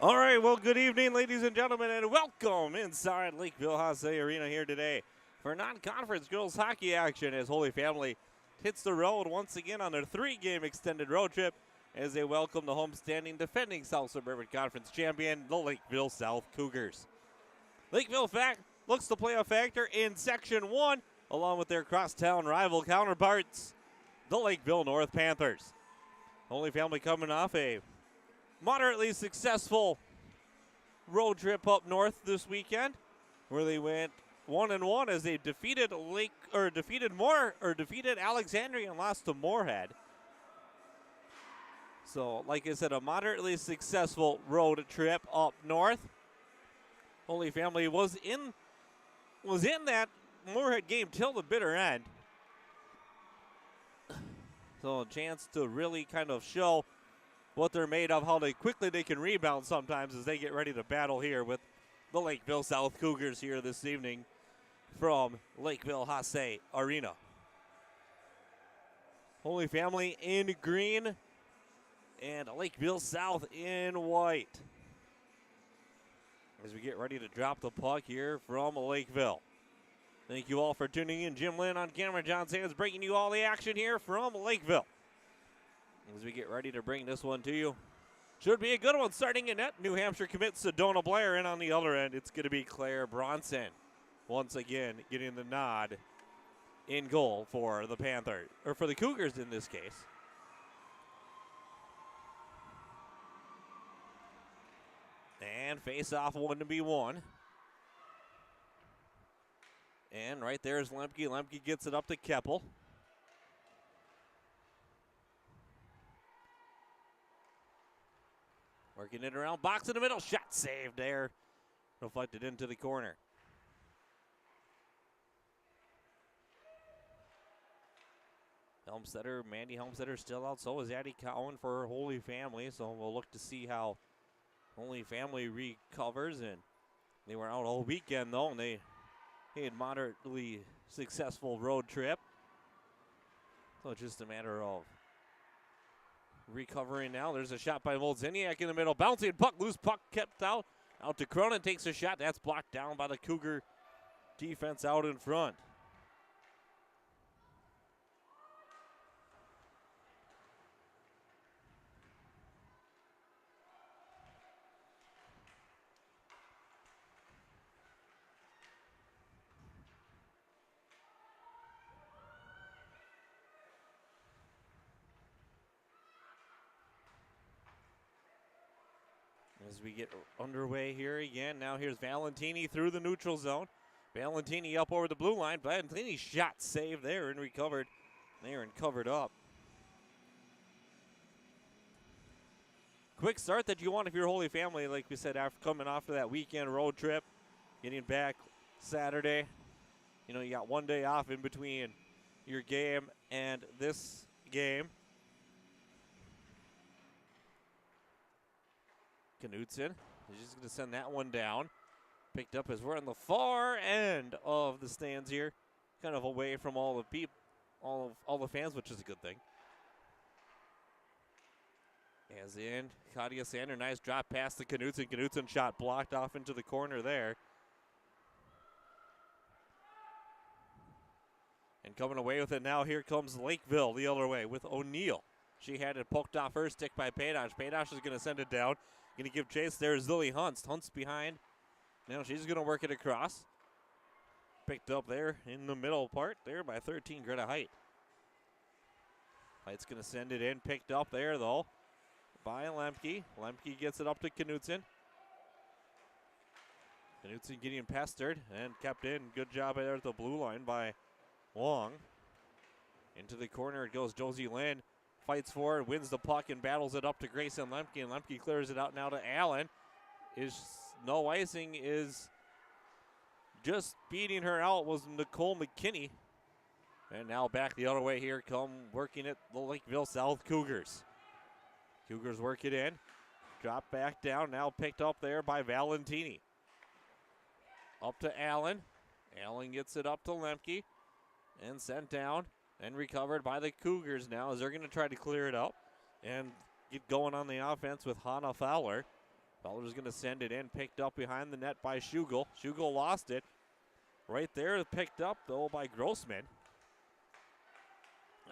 All right, well, good evening, ladies and gentlemen, and welcome inside Lakeville Hosay Arena here today for non-conference girls hockey action as Holy Family hits the road once again on their three-game extended road trip as they welcome the homestanding defending South Suburban Conference champion, the Lakeville South Cougars. Lakeville looks to play a factor in Section 1 along with their crosstown rival counterparts, the Lakeville North Panthers. Holy Family coming off a moderately successful road trip up north this weekend, where they went 1-1 as they defeated defeated Alexandria and lost to Moorhead. So, like I said, a moderately successful road trip up north. Holy Family was in that Moorhead game till the bitter end. So, a chance to really kind of show what they're made of, how quickly they can rebound sometimes as they get ready to battle here with the Lakeville South Cougars here this evening from Lakeville Hosay Arena. Holy Family in green and Lakeville South in white as we get ready to drop the puck here from Lakeville. Thank you all for tuning in. Jim Lynn on camera, John Sands bringing you all the action here from Lakeville as we get ready to bring this one to you. Should be a good one. Starting in net, New Hampshire commits Sedona Blair, and on the other end, it's going to be Claire Bronson. Once again, getting the nod in goal for the Panthers, or for the Cougars in this case. And face-off 1-1. And right there is Lemke. Lemke gets it up to Keppel. Working it around, box in the middle, shot saved there. Deflected into the corner. Mandy Helmstetter still out, so is Addie Cowan for Holy Family. So we'll look to see how Holy Family recovers. And they were out all weekend though, and they had a moderately successful road trip. So it's just a matter of recovering now. There's a shot by Wolziniak in the middle. Bouncing puck, loose puck kept out. Out to Cronin, takes a shot. That's blocked down by the Cougar defense out in front. As we get underway here again, now here's Valentini through the neutral zone. Valentini up over the blue line. Valentini shot saved there and recovered there and covered up. Quick start that you want if you're Holy Family, like we said, after coming off of that weekend road trip, getting back Saturday. You know, you got one day off in between your game and this game. Knutson is just going to send that one down. Picked up as we're on the far end of the stands here, kind of away from all the people, all the fans, which is a good thing. As in, Katia Sander, nice drop past the Knutson. Knutson shot blocked off into the corner there. And coming away with it now, here comes Lakeville the other way with O'Neill. She had it poked off her stick by Paydosh. Paydosh is going to send it down. Going to give chase there. Zilly Hunts. Hunt's behind. Now she's going to work it across. Picked up there in the middle part there by 13, Greta Height. Height's going to send it in. Picked up there, though, by Lemke. Lemke gets it up to Knutson. Knutson getting pestered and kept in. Good job there at the blue line by Long. Into the corner it goes. Josie Lynn. Fights for it, wins the puck, and battles it up to Grayson Lemke, and Lemke clears it out now to Allen. No icing is just beating her out was Nicole McKinney. And now back the other way here, come working it, the Lakeville South Cougars. Cougars work it in, drop back down, now picked up there by Valentini. Up to Allen. Allen gets it up to Lemke and sent down. And recovered by the Cougars now as they're going to try to clear it up and get going on the offense with Hannah Fowler. Feller's going to send it in, picked up behind the net by Schugel. Schugel lost it. Right there, picked up, though, by Grossman.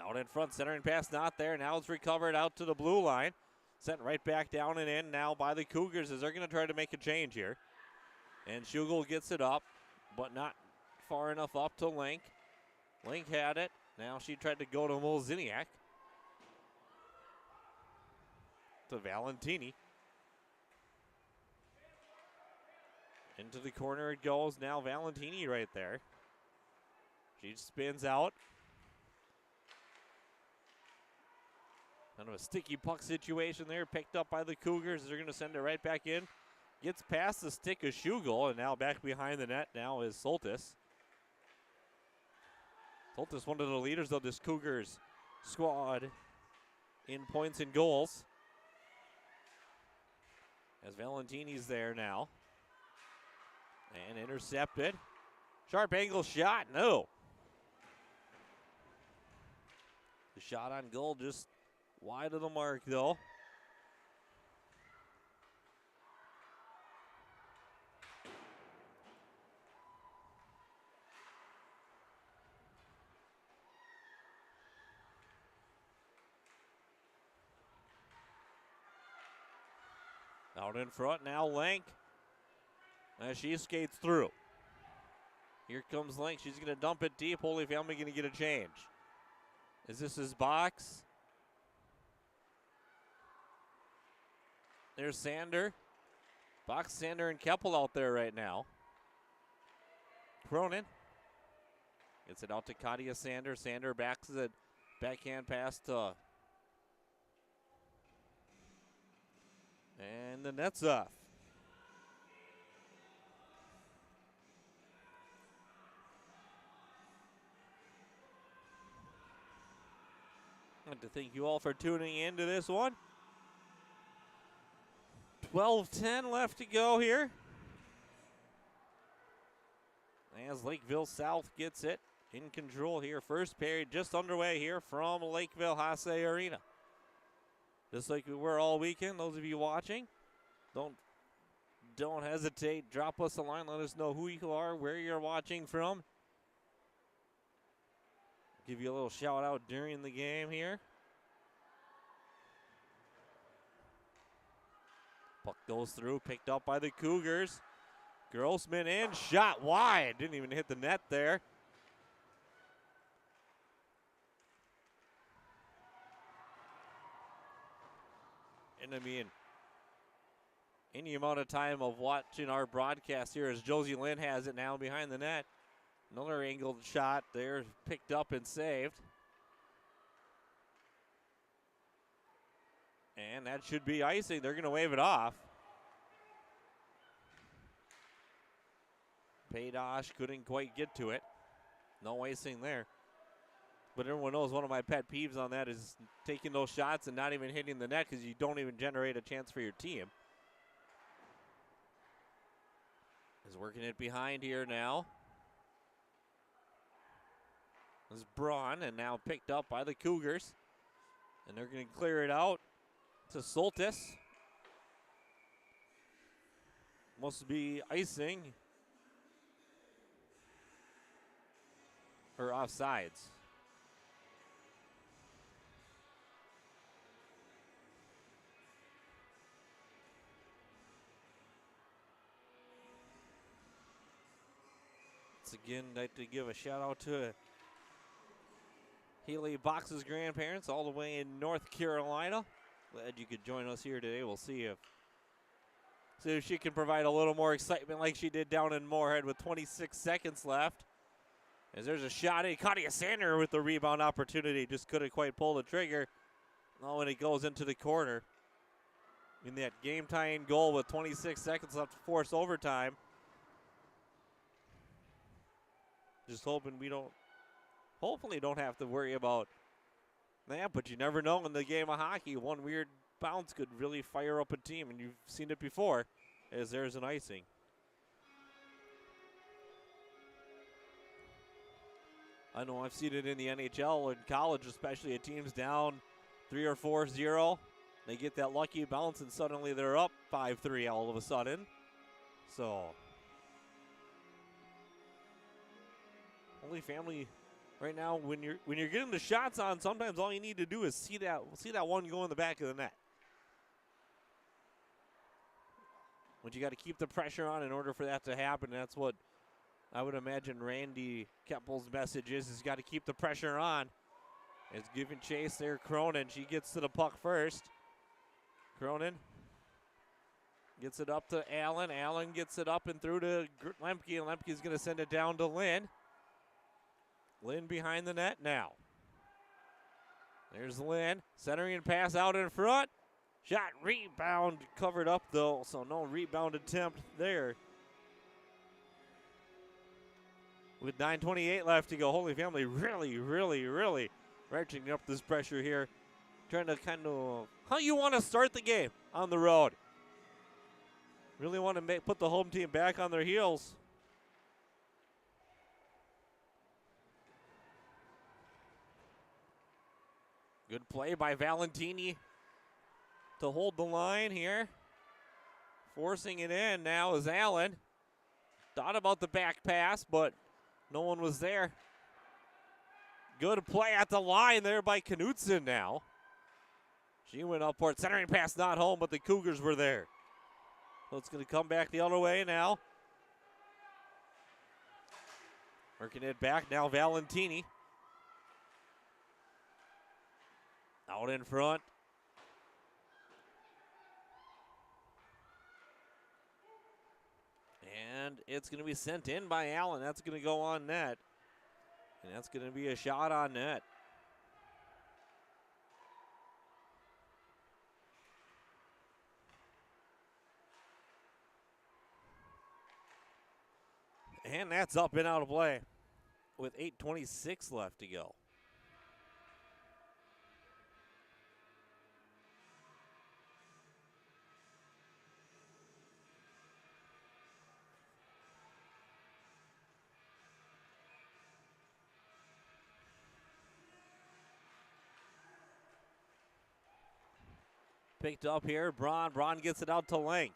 Out in front, centering pass not there. Now it's recovered out to the blue line. Sent right back down and in now by the Cougars as they're going to try to make a change here. And Schugel gets it up, but not far enough up to Link. Link had it. Now she tried to go to Molziniak. To Valentini. Into the corner it goes. Now Valentini right there. She spins out. Kind of a sticky puck situation there. Picked up by the Cougars. They're going to send it right back in. Gets past the stick of Schugel, and now back behind the net now is Soltis. Soltis, one of the leaders of this Cougars squad in points and goals. As Valentini's there now. And intercepted. Sharp angle shot, no. The shot on goal just wide of the mark, though. Out in front now, Lank. As she skates through. Here comes Lank. She's going to dump it deep. Holy Family going to get a change. Is this his box? There's Sander. Box Sander and Keppel out there right now. Cronin gets it out to Katia Sander. Sander backs it. Backhand pass to. And the net's off. I'd like to thank you all for tuning into this one. 12:10 left to go here. As Lakeville South gets it in control here. First period just underway here from Lakeville Hasse Arena. Just like we were all weekend, those of you watching, don't hesitate. Drop us a line. Let us know who you are, where you're watching from. Give you a little shout out during the game here. Puck goes through, picked up by the Cougars. Grossman in, shot wide. Didn't even hit the net there. And I mean, any amount of time of watching our broadcast here as Josie Lynn has it now behind the net. Another angled shot there, picked up and saved. And that should be icing. They're going to wave it off. Paydosh couldn't quite get to it. No icing there. But everyone knows one of my pet peeves on that is taking those shots and not even hitting the net because you don't even generate a chance for your team. Is working it behind here now. This is Braun, and now picked up by the Cougars. And they're going to clear it out to Soltis. Must be icing. Or offsides. Once again, I'd like to give a shout out to Haley Box's grandparents all the way in North Carolina. Glad you could join us here today. We'll see if she can provide a little more excitement like she did down in Moorhead with 26 seconds left. As there's a shot in, Katia Sander with the rebound opportunity. Just couldn't quite pull the trigger. Oh, and it goes into the corner. In that game-tying goal with 26 seconds left to force overtime. Just hoping hopefully don't have to worry about that, but you never know in the game of hockey. One weird bounce could really fire up a team, and you've seen it before, as there's an icing. I know I've seen it in the NHL and college, especially a team's down 3 or 4-0, They get that lucky bounce, and suddenly they're up 5-3 all of a sudden. So, Holy Family, right now, when you're getting the shots on, sometimes all you need to do is see that one go in the back of the net. But you got to keep the pressure on in order for that to happen. That's what I would imagine Randy Keppel's message is. He's got to keep the pressure on. It's giving chase there, Cronin. She gets to the puck first. Cronin gets it up to Allen. Allen gets it up and through to Lemke, and Lemke's going to send it down to Lynn. Lynn behind the net now. There's Lynn, centering and pass out in front. Shot, rebound, covered up though, so no rebound attempt there. With 9:28 left to go, Holy Family really ratcheting up this pressure here. Trying to kind of, how you want to start the game on the road. Really want to put the home team back on their heels. Good play by Valentini to hold the line here. Forcing it in now is Allen. Thought about the back pass, but no one was there. Good play at the line there by Knutson now. She went up for it. Centering pass not home, but the Cougars were there. So it's going to come back the other way now. Working it back now, Valentini. Out in front. And it's going to be sent in by Allen. That's going to go on net. And that's going to be a shot on net. And that's up and out of play with 8:26 left to go. Picked up here, Braun. Braun gets it out to Lank.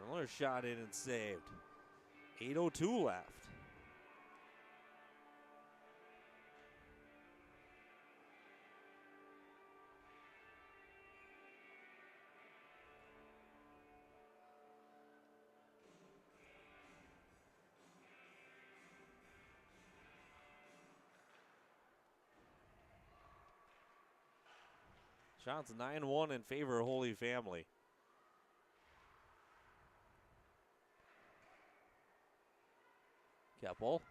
Another shot in and saved. 8:02 left. Shots 9-1 in favor of Holy Family. Keppel.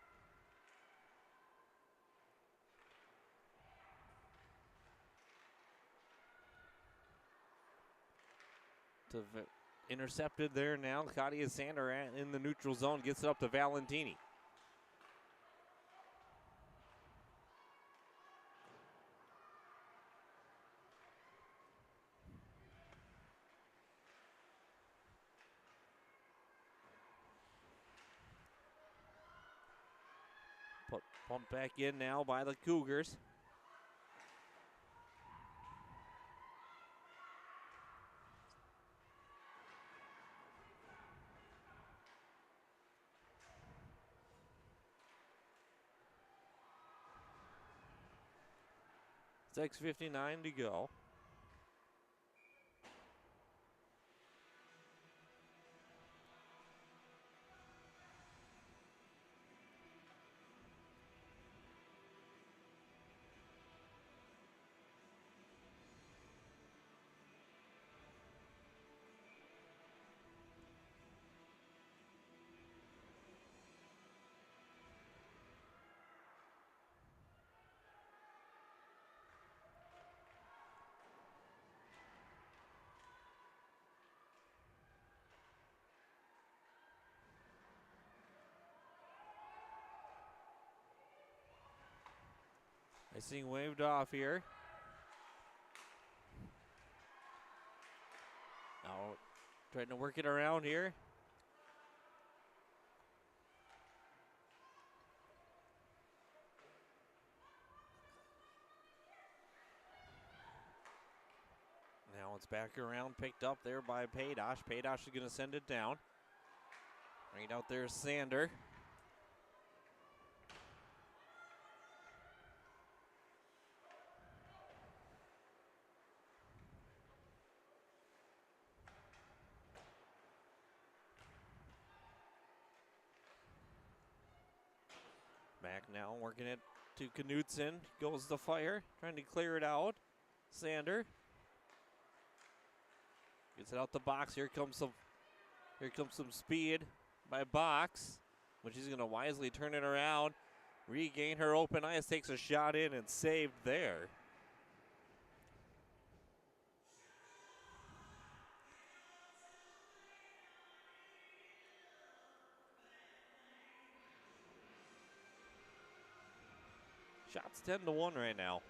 Intercepted there now. Katia Sander in the neutral zone gets it up to Valentini. Pumped back in now by the Cougars. $6:59 to go. Icing waved off here. Now trying to work it around here. Now it's back around, picked up there by Paydosh. Paydosh is going to send it down. Right out there, Sander. Back now, working it to Knutson. Goes the fire, trying to clear it out. Sander gets it out the box. Here comes some speed by Box, but she's going to wisely turn it around, regain her open ice, takes a shot in and saved there. Shots 10-1 right now.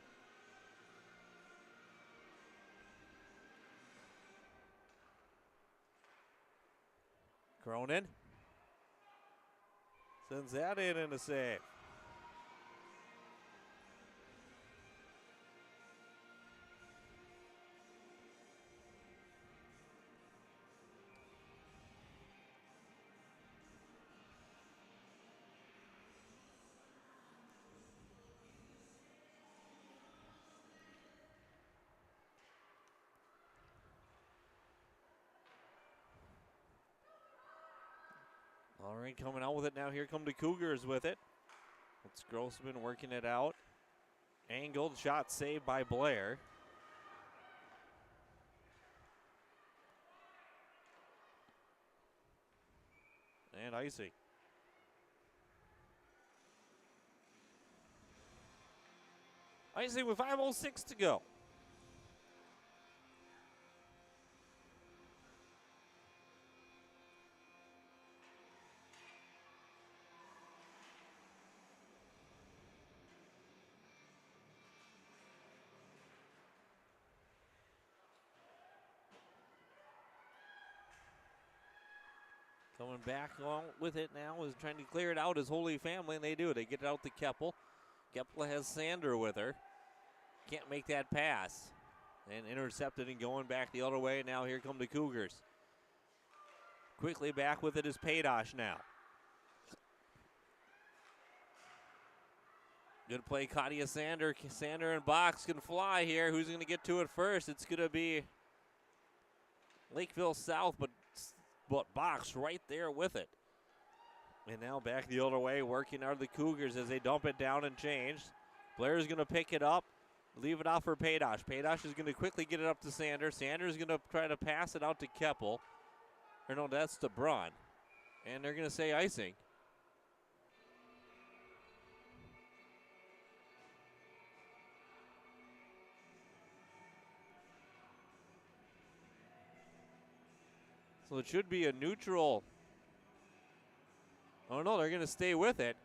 Cronin sends that in and a save. All right, coming out with it now. Here come the Cougars with it. It's Grossman working it out. Angled shot saved by Blair. And icing. Icing with 5:06 to go. Coming back along with it now is trying to clear it out as Holy Family, and they do. They get it out to Keppel. Keppel has Sander with her. Can't make that pass. And intercepted and going back the other way. Now here come the Cougars. Quickly back with it is Paydosh now. Good play, Katia Sander. Sander and Box can fly here. Who's going to get to it first? It's going to be Lakeville South, but Box right there with it. And now back the other way, working out the Cougars as they dump it down and change. Blair's going to pick it up, leave it off for Paydosh. Paydosh is going to quickly get it up to Sander. Sander's going to try to pass it out to Keppel. Or no, that's to Braun. And they're going to say icing. So it should be a neutral. Oh no, they're going to stay with it.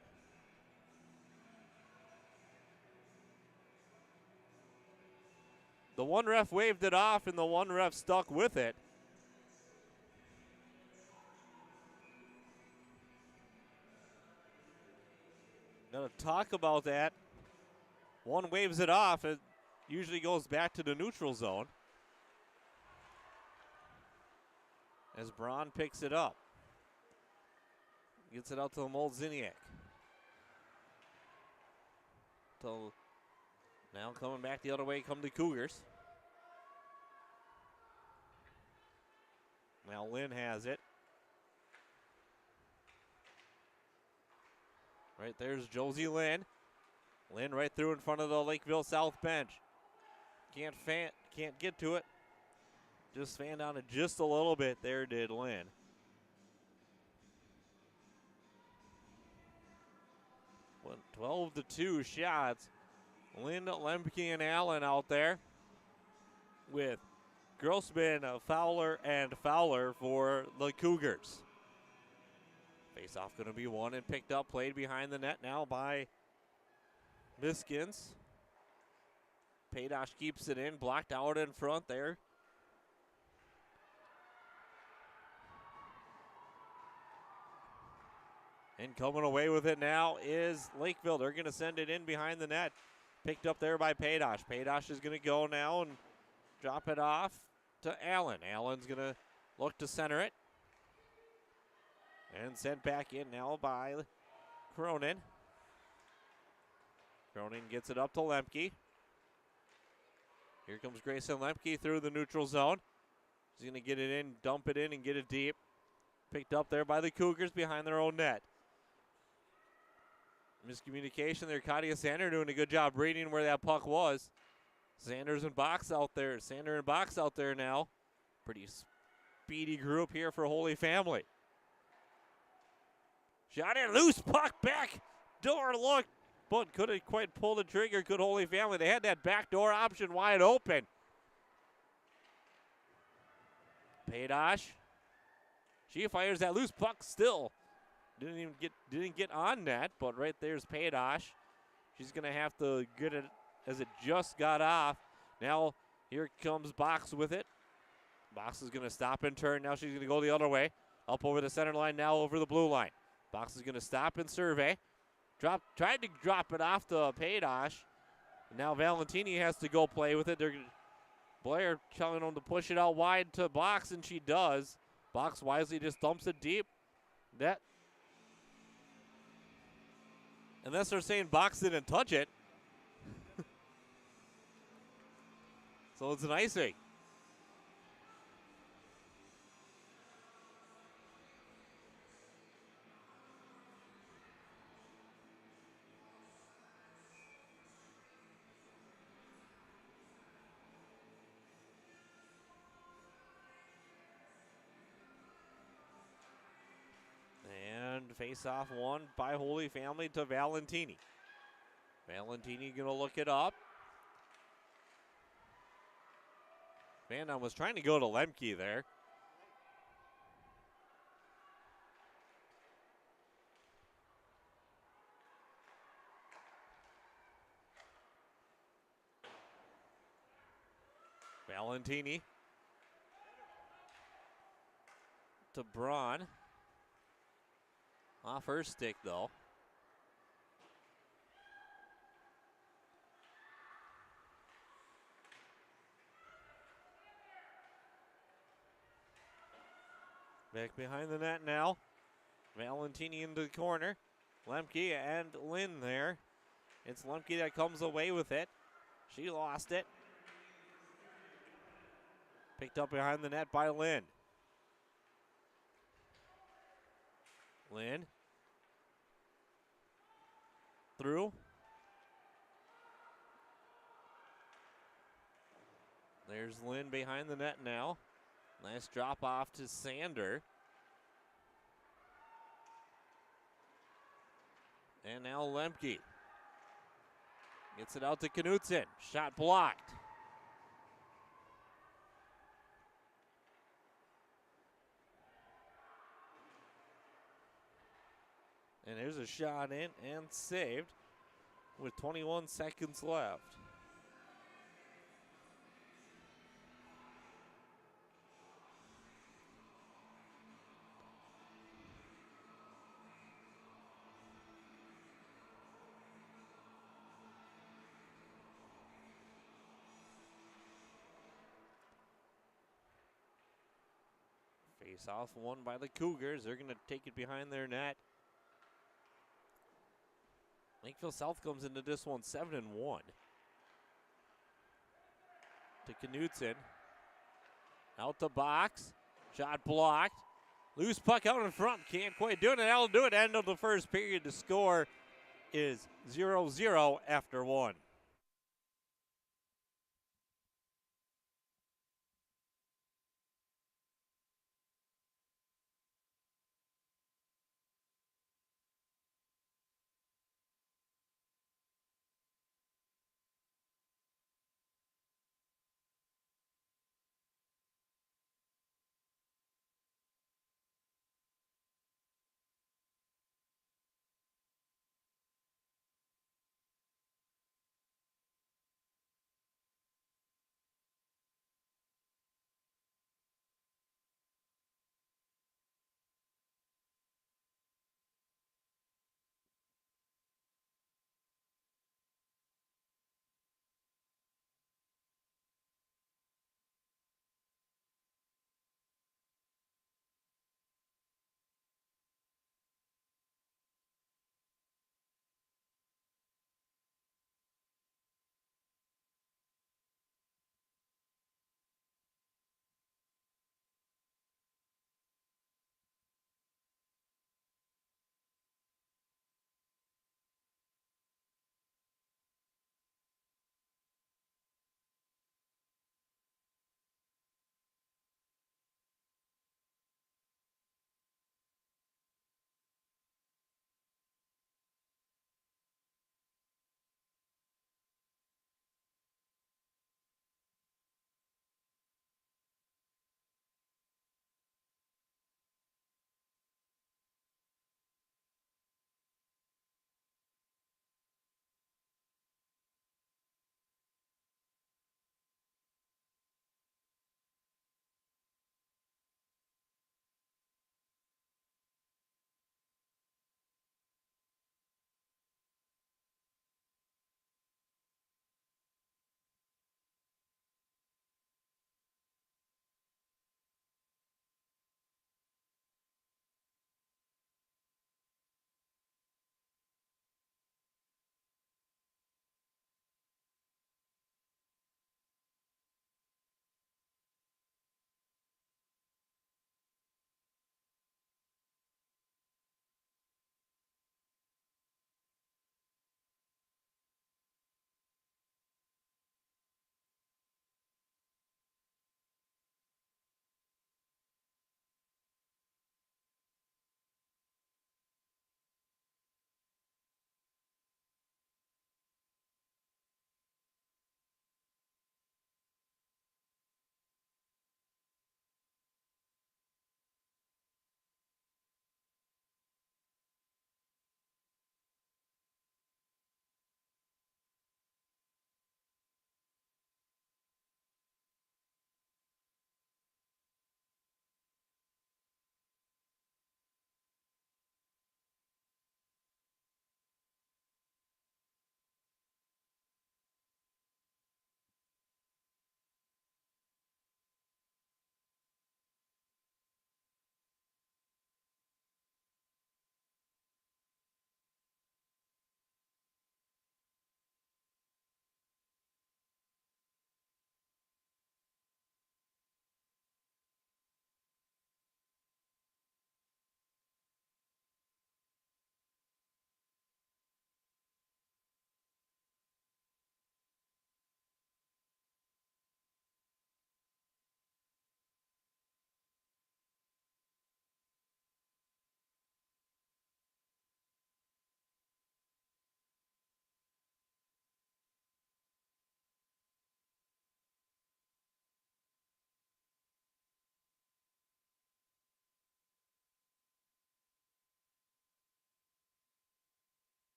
The one ref waved it off and the one ref stuck with it. Gonna talk about that. One waves it off. It usually goes back to the neutral zone. As Braun picks it up. Gets it out to Moldziniak. So now coming back the other way come the Cougars. Now Lynn has it. Right there's Josie Lynn. Lynn right through in front of the Lakeville South bench. Can't get to it. Just fanned on it just a little bit there, did Lynn. Well, 12-2 shots. Lynn, Lemke, and Allen out there with Grossman, Fowler, and Fowler for the Cougars. Face-off going to be won and picked up, played behind the net now by Miskins. Paydosh keeps it in, blocked out in front there. And coming away with it now is Lakeville. They're going to send it in behind the net. Picked up there by Paydosh. Paydosh is going to go now and drop it off to Allen. Allen's going to look to center it. And sent back in now by Cronin. Cronin gets it up to Lemke. Here comes Grayson Lemke through the neutral zone. He's going to get it in, dump it in, and get it deep. Picked up there by the Cougars behind their own net. Miscommunication there. Katia Sander doing a good job reading where that puck was. Sanders and box out there. Sander and box out there now. Pretty speedy group here for Holy Family. Shot in, loose puck back. Door look, but couldn't quite pull the trigger. Good Holy Family. They had that backdoor option wide open. Paydosh. She fires that loose puck still. Didn't get on net, but right there's Paydosh. She's gonna have to get it as it just got off. Now here comes Box with it. Box is gonna stop and turn. Now she's gonna go the other way. Up over the center line, now over the blue line. Box is gonna stop and survey. Tried to drop it off to Paydosh. Now Valentini has to go play with it. Blair telling them to push it out wide to Box, and she does. Box wisely just dumps it deep. Unless they're saying Box didn't touch it. So it's an icing. Face-off won by Holy Family to Valentini. Valentini gonna look it up. Van Dam was trying to go to Lemke there. Valentini to Braun. Off her stick, though. Back behind the net now. Valentini into the corner. Lemke and Lynn there. It's Lemke that comes away with it. She lost it. Picked up behind the net by Lynn. Lynn. Through. There's Lynn behind the net now. Nice drop off to Sander. And now Lemke. Gets it out to Knutson. Shot blocked. And there's a shot in and saved with 21 seconds left. Face off won by the Cougars. They're going to take it behind their net. Lakeville South comes into this one 7-1. To Knutson. Out the box. Shot blocked. Loose puck out in front. Can't quite do it. And that'll do it. End of the first period. The score is 0-0 after one.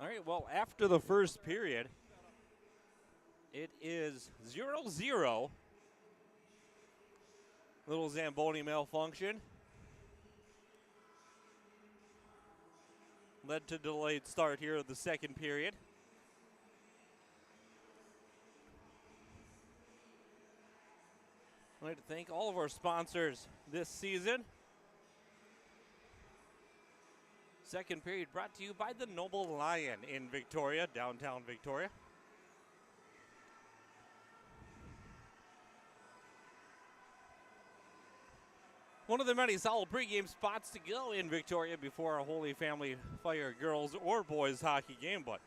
All right, well, after the first period, it is 0-0. Little Zamboni malfunction led to delayed start here of the second period. I'd like to thank all of our sponsors this season. Second period brought to you by the Noble Lion in Victoria, downtown Victoria. One of the many solid pregame spots to go in Victoria before a Holy Family Fire girls or boys hockey game, but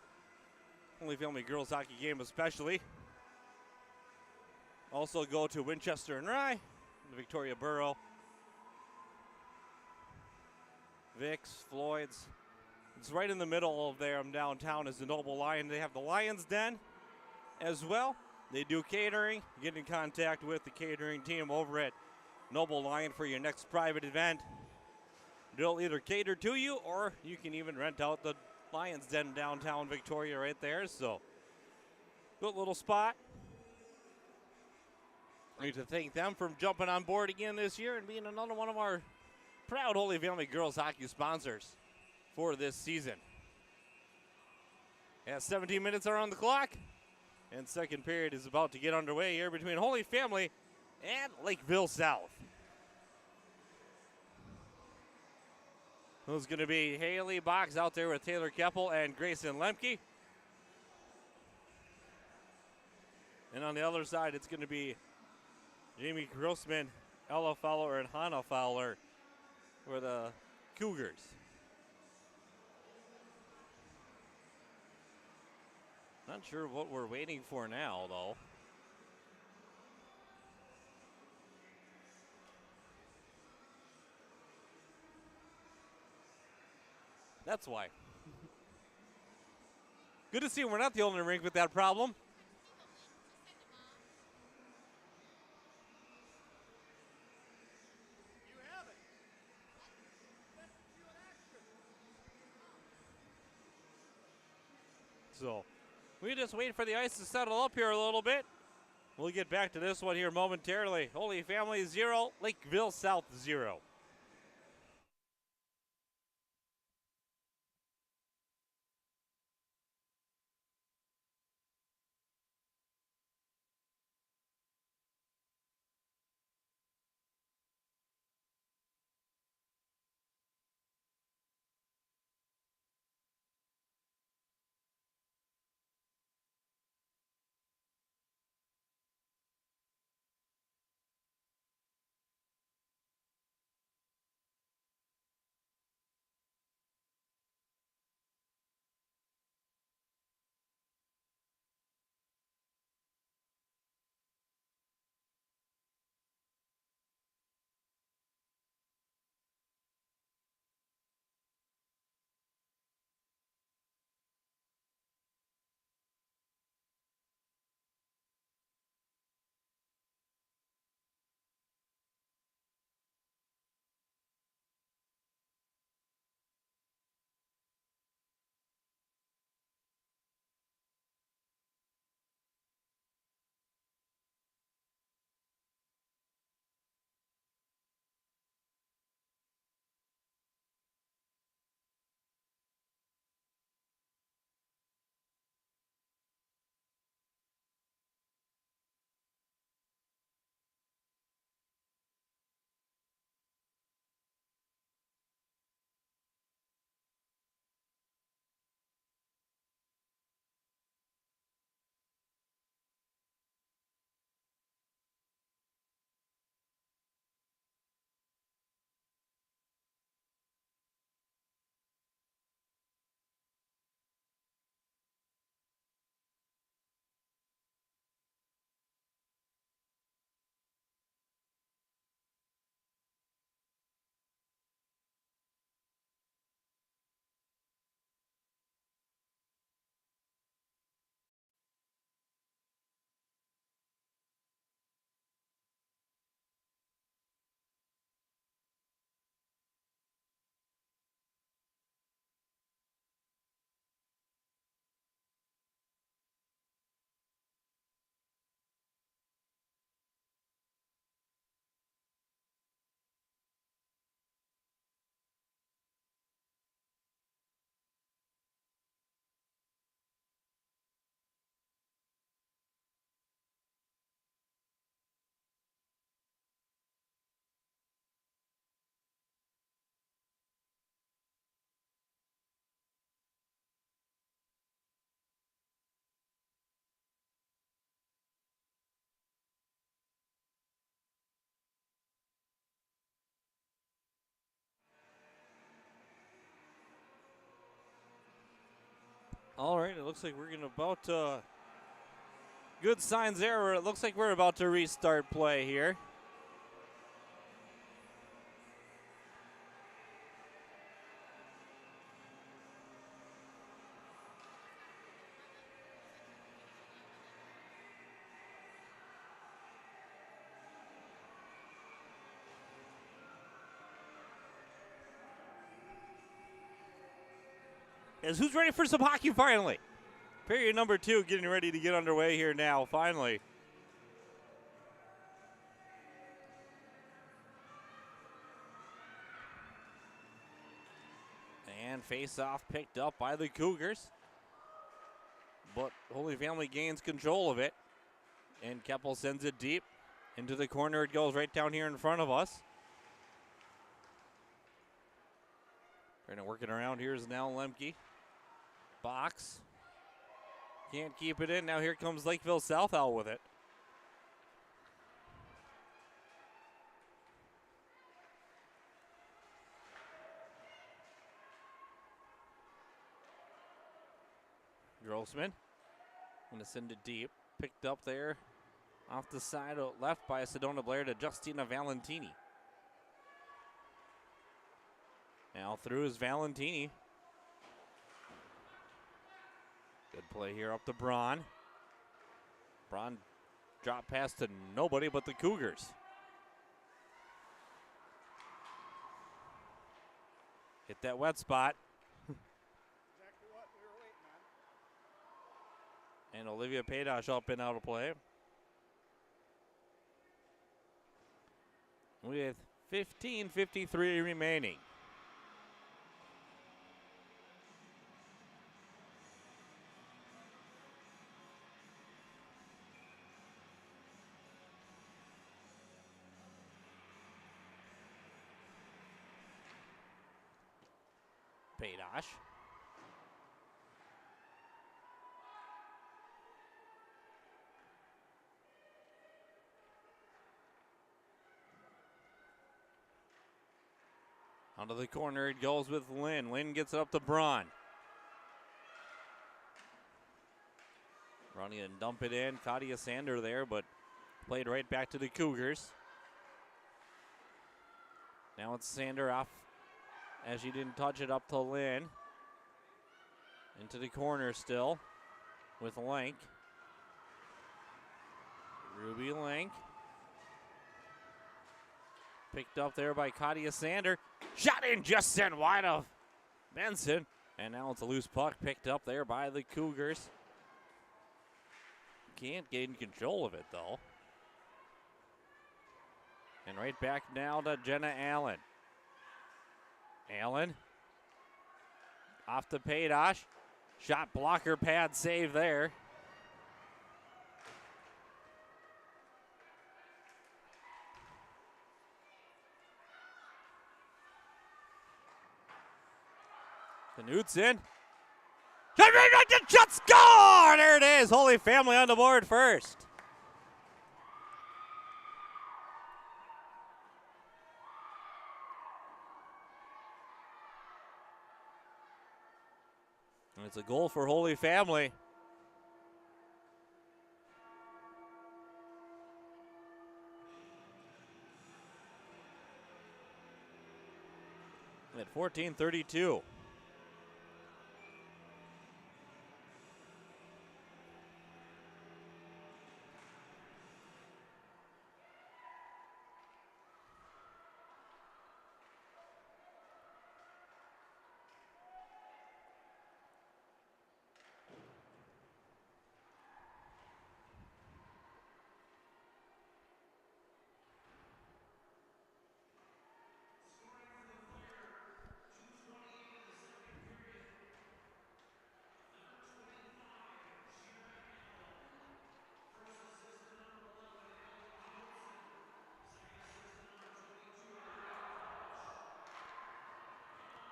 Holy Family girls hockey game especially. Also go to Winchester and Rye, the Victoria Borough, Vicks, Floyd's. It's right in the middle of there downtown is the Noble Lion. They have the Lion's Den as well. They do catering. Get in contact with the catering team over at Noble Lion for your next private event. They'll either cater to you or you can even rent out the Lion's Den downtown Victoria right there. So, good little spot. I need to thank them for jumping on board again this year and being another one of our proud Holy Family girls hockey sponsors for this season. Yeah, 17 minutes are on the clock, and second period is about to get underway here between Holy Family and Lakeville South. Who's going to be Haley Box out there with Taylor Keppel and Grayson Lemke. And on the other side, it's going to be Jamie Grossman, Ella Fowler, and Hannah Fowler for the Cougars. Not sure what we're waiting for now, though. That's why. Good to see we're not the only rink with that problem. So we just wait for the ice to settle up here a little bit. We'll get back to this one here momentarily. Holy Family 0, Lakeville South 0. All right, it looks like we're good signs there. It looks like we're about to restart play here. Who's ready for some hockey finally? Period number 2 getting ready to get underway here now, finally. And face-off picked up by the Cougars. But Holy Family gains control of it. And Keppel sends it deep. Into the corner it goes, right down here in front of us. Trying to work it around here is now Lemke. Box. Can't keep it in. Now here comes Lakeville South out with it. Grossman. Going to send it deep. Picked up there off the side left by Sedona Blair to Justina Valentini. Now through is Valentini. Good play here up to Braun. Braun drop pass to nobody but the Cougars. Hit that wet spot. Exactly what we were waiting on. And Olivia Paydosh up and out of play. With 15:53 remaining. Paydosh. Onto the corner it goes with Lynn. Lynn gets it up to Braun. Running and dump it in. Katia Sander there, but played right back to the Cougars. Now it's Sander off as she didn't touch it up to Lynn. Into the corner still with Lank. Ruby Lank. Picked up there by Katia Sander. Shot in just sent wide of Benson. And now it's a loose puck picked up there by the Cougars. Can't gain control of it though. And right back now to Jenna Allen. Allen off to Paydosh. Shot blocker pad save there. Knutson. Shot score! There it is. Holy Family on the board first. And it's a goal for Holy Family. At 14:32.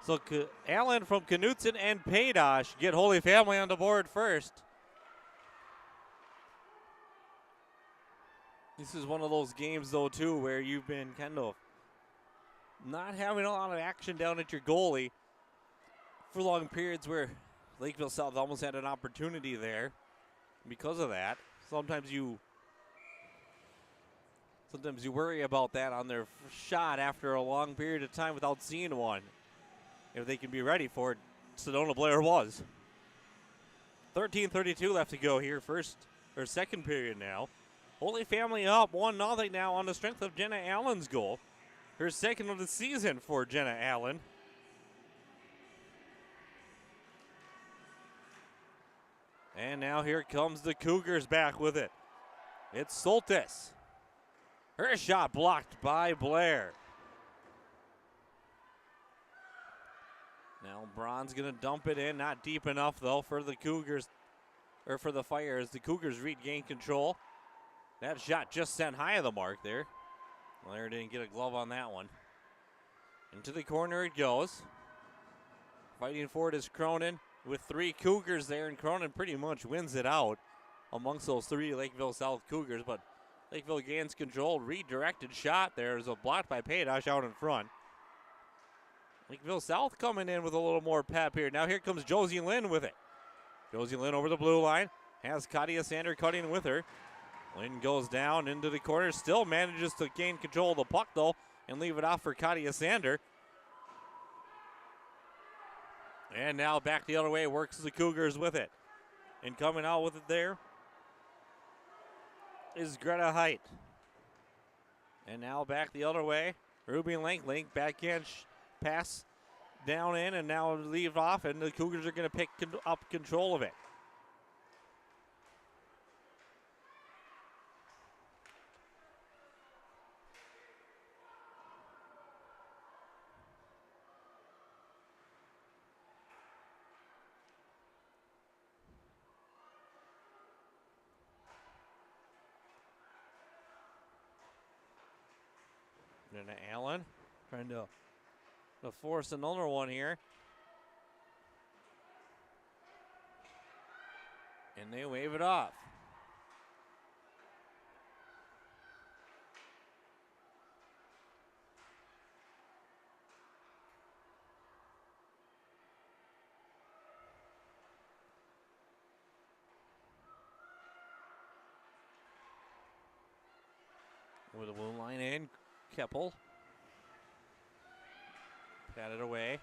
So Allen from Knutson and Paydosh get Holy Family on the board first. This is one of those games, though, too, where you've been kind of not having a lot of action down at your goalie for long periods where Lakeville South almost had an opportunity there because of that. Sometimes you worry about that on their shot after a long period of time without seeing one. If they can be ready for it, Sedona Blair was. 13:32 left to go here, second period now. Holy Family up 1-0 now on the strength of Jenna Allen's goal. Her second of the season for Jenna Allen. And now here comes the Cougars back with it. It's Soltis. Her shot blocked by Blair. Now Braun's going to dump it in. Not deep enough, though, for the Cougars, or for the Fire, as the Cougars regain control. That shot just sent high of the mark there. Blair didn't get a glove on that one. Into the corner it goes. Fighting for it is Cronin with 3 Cougars there, and Cronin pretty much wins it out amongst those 3 Lakeville South Cougars, but Lakeville gains control. Redirected shot. There's a block by Paydash out in front. Lakeville South coming in with a little more pep here. Now here comes Josie Lynn with it. Josie Lynn over the blue line. Has Katia Sander cutting with her. Lynn goes down into the corner. Still manages to gain control of the puck, though, and leave it off for Katia Sander. And now back the other way. Works the Cougars with it. And coming out with it there is Greta Height. And now back the other way. Ruby Lanklink backhand pass down in and now leave off, and the Cougars are going to pick up control of it. And Allen trying to force another one here. And they wave it off. With a blue line in, Keppel. Patted away.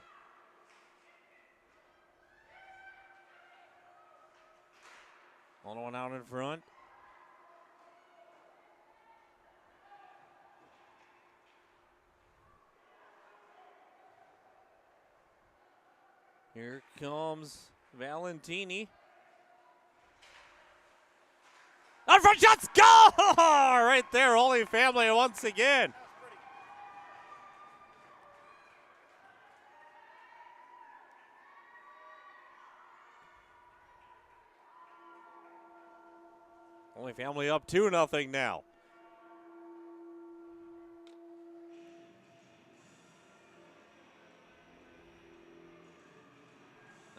Another one out in front. Here comes Valentini. Out front shots, go! Right there, Holy Family once again. Holy Family up 2-0 now.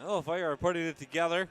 Oh, Fire are putting it together.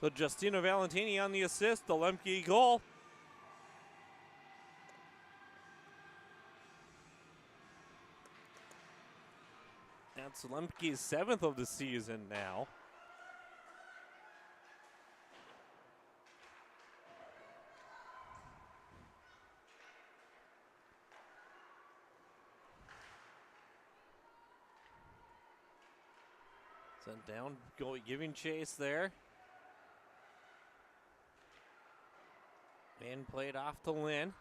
So Justina Valentini on the assist, the Lemke goal. That's Lemke's 7th of the season now. Sent down, giving chase there. And played off to Lynn.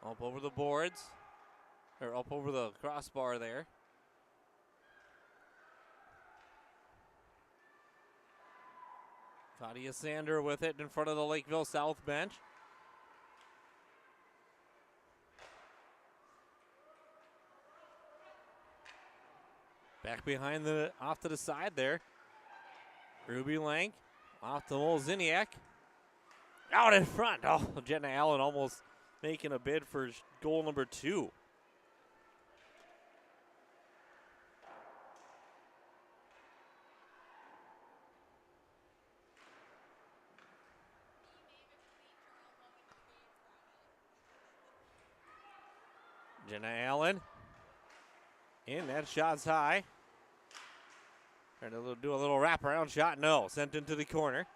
Up over the boards, or up over the crossbar there. Katia Sander with it in front of the Lakeville South bench. Back behind the, off to the side there. Ruby Lang off to Molziniak. Out in front. Oh, Jenna Allen almost making a bid for goal number 2. Jenna Allen. In, that shot's high. Trying to do a little wraparound shot. No, sent into the corner.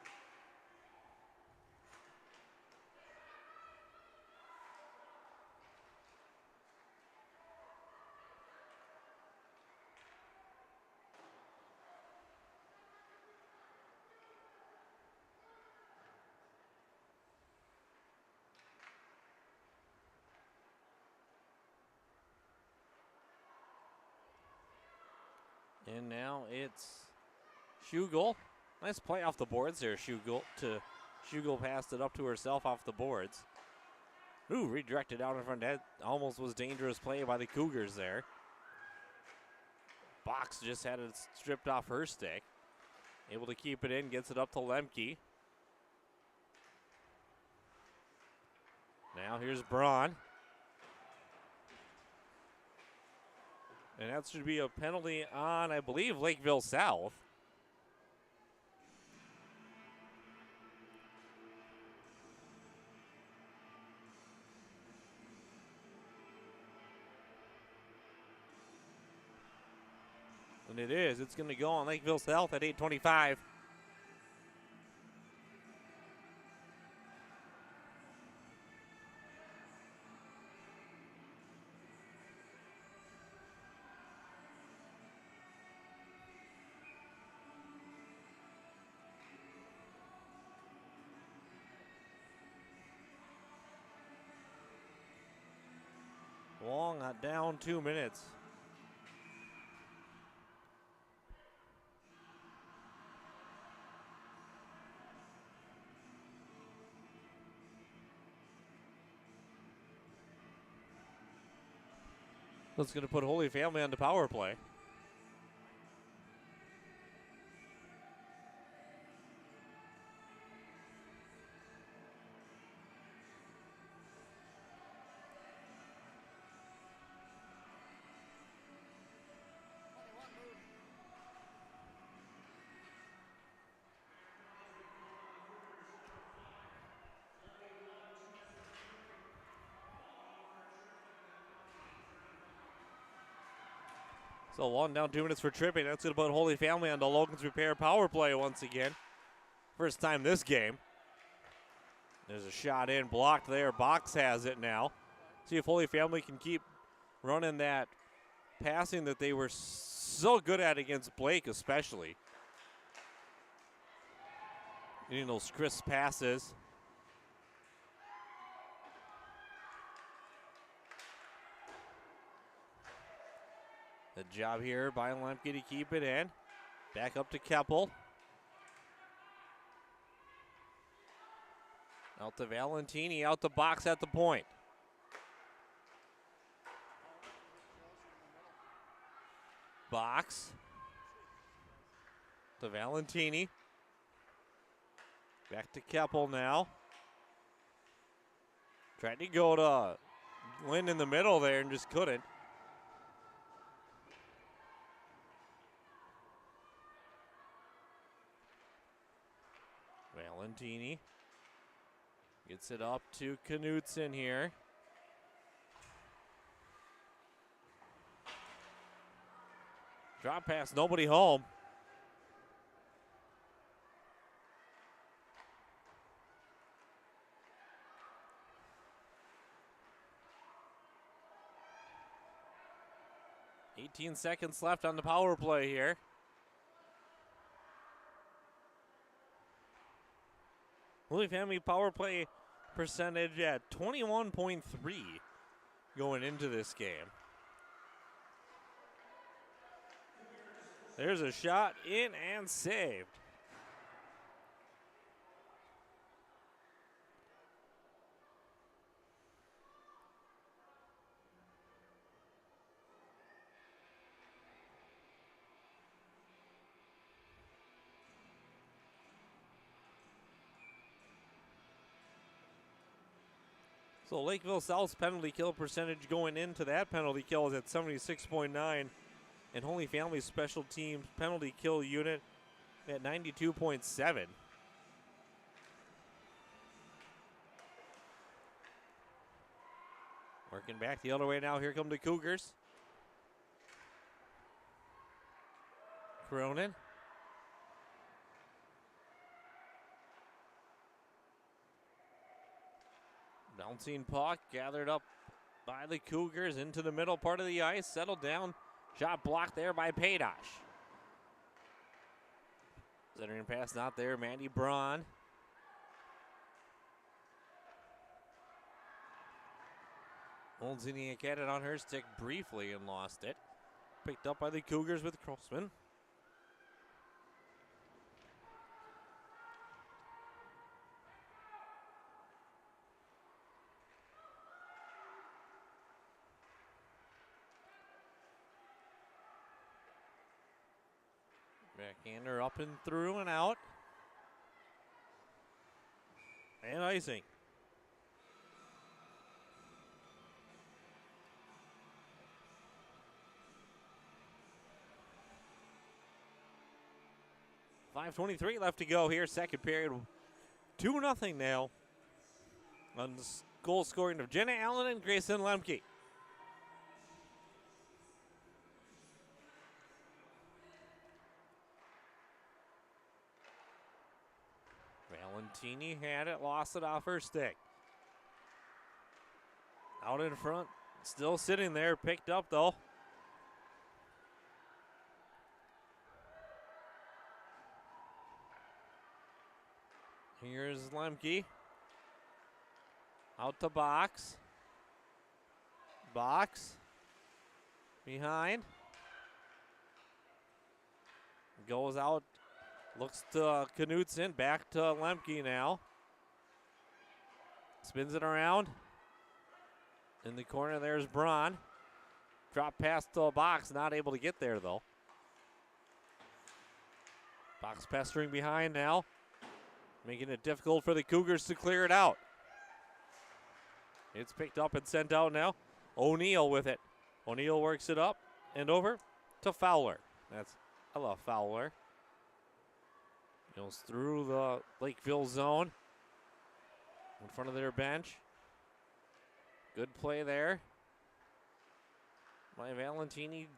And now it's Schugel. Nice play off the boards there, Schugel. Schugel passed it up to herself off the boards. Ooh, redirected out in front. That almost was dangerous play by the Cougars there. Box just had it stripped off her stick. Able to keep it in, gets it up to Lemke. Now here's Braun. And that should be a penalty on, I believe, Lakeville South. And it is. It's going to go on Lakeville South at 8:25. Long down 2 minutes. That's going to put Holy Family on the power play. So 1 down, 2 minutes for tripping. That's going to put Holy Family on the Logan's Repair power play once again. First time this game. There's a shot in, blocked there. Box has it now. See if Holy Family can keep running that passing that they were so good at against Blake especially. Getting those crisp passes. The job here by Lemke to keep it in. Back up to Keppel. Out to Valentini, out the box at the point. Box. To Valentini. Back to Keppel now. Tried to go to Lynn in the middle there and just couldn't. Valentini gets it up to Knutson here. Drop pass, nobody home. .18 seconds left on the power play here. Holy Family power play percentage at 21.3 going into this game. There's a shot in and saved. So Lakeville South's penalty kill percentage going into that penalty kill is at 76.9, and Holy Family Special Teams penalty kill unit at 92.7. Working back the other way now. Here come the Cougars. Cronin. Bouncing puck gathered up by the Cougars into the middle part of the ice. Settled down. Shot blocked there by Paydosh. Centering pass not there. Mandy Braun. Olziniak had it on her stick briefly and lost it. Picked up by the Cougars with Crossman. Backhander up and through and out. And icing. .5:23 left to go here. Second period. 2-0 now. On the goal scoring of Jenna Allen and Grayson Lemke. Valentini had it, lost it off her stick. Out in front, still sitting there, picked up though. Here's Lemke. Out to Box. Box. Behind. Goes out. Looks to Knutson. Back to Lemke now. Spins it around. In the corner, there's Braun. Drop pass to a Box. Not able to get there, though. Box pestering behind now. Making it difficult for the Cougars to clear it out. It's picked up and sent out now. O'Neal with it. O'Neal works it up and over to Fowler. That's Ella Fowler. Goes through the Lakeville zone. In front of their bench. Good play there by Valentini.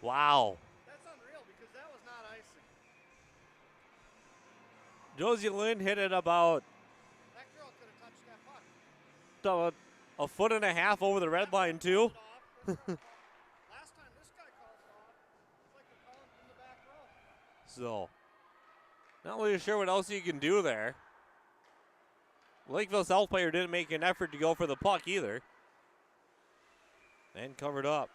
Wow. That's unreal because that was not icing. Josie Lynn hit it about That girl could have touched that puck. a foot and a half over the red line, too. Last time this guy calls it off, it's like they're calling from the back row. So, not really sure what else you can do there. Lakeville South player didn't make an effort to go for the puck either. And covered up.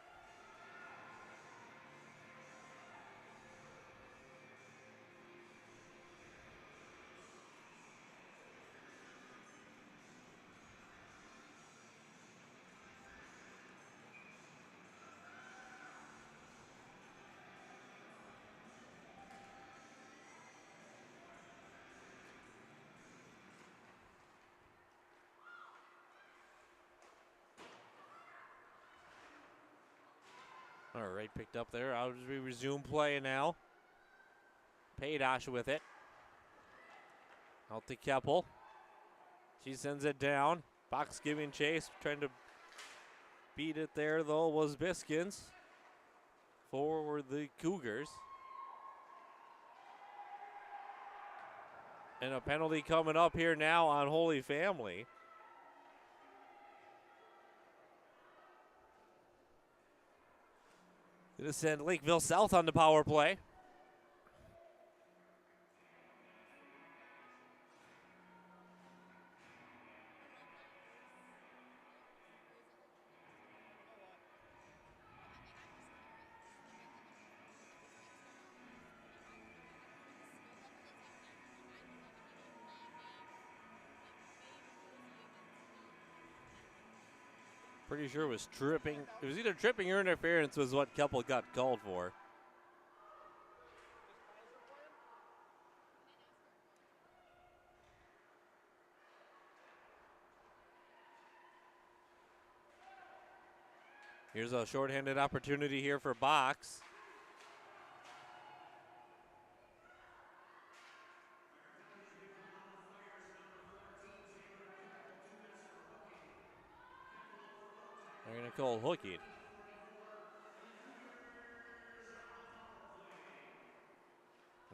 All right, picked up there. As we resume play now. Paydosh with it. Out to Keppel. She sends it down. Box giving chase. Trying to beat it there, though, was Biskins. For the Cougars. And a penalty coming up here now on Holy Family. Going to send Lakeville South on the power play. Pretty sure it was tripping. It was either tripping or interference was what Keppel got called for. Here's a shorthanded opportunity here for Box. They're going to call hooking.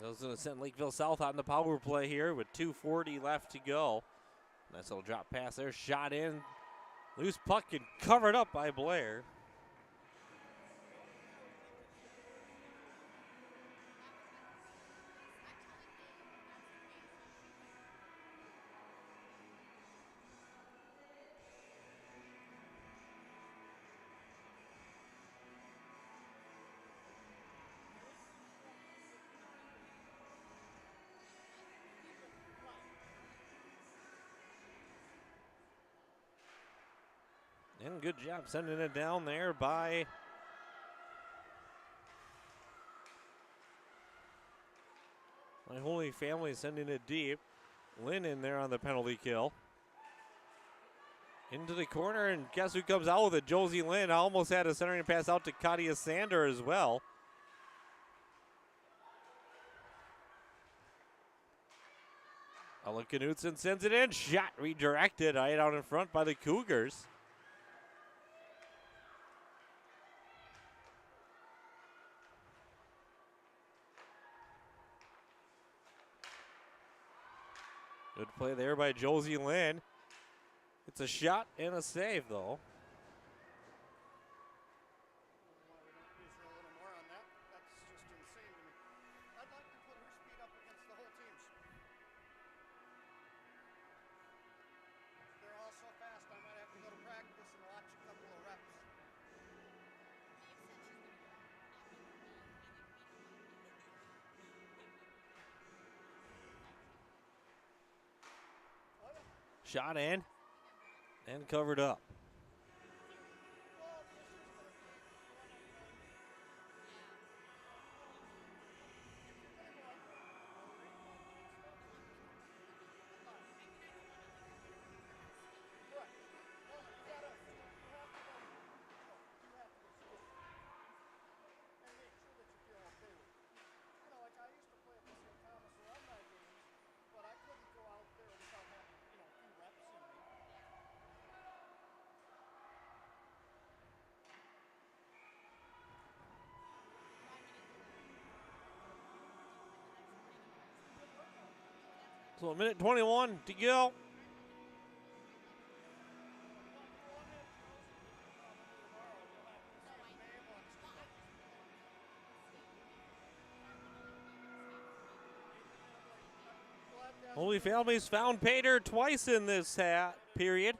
That's going to send Lakeville South on the power play here with 2:40 left to go. Nice little drop pass there, shot in. Loose puck and covered up by Blair. And good job sending it down there by my Holy Family, sending it deep. Lynn in there on the penalty kill. Into the corner, and guess who comes out with it? Josie Lynn almost had a centering pass out to Katia Sander as well. Ella Knutson sends it in. Shot redirected right out in front by the Cougars. Good play there by Josie Lynn. It's a shot and a save, though. Why we don't use her a little more on that? That's just insane to me. I'd like to put her speed up against the whole teams. They're all so fast, I might have to go to practice and watch a couple of reps. Shot in and covered up. So a minute 21 to go. Holy Family's found Pater twice in this period.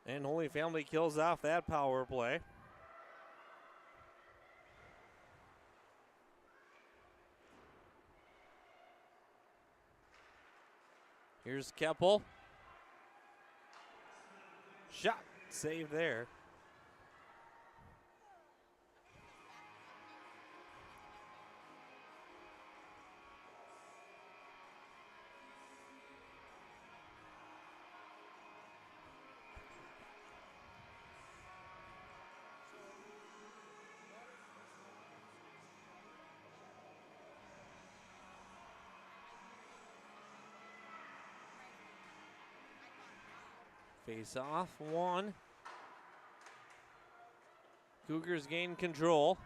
And Holy Family kills off that power play. Here's Keppel. Shot, save there. Face off, one. Cougars gain control.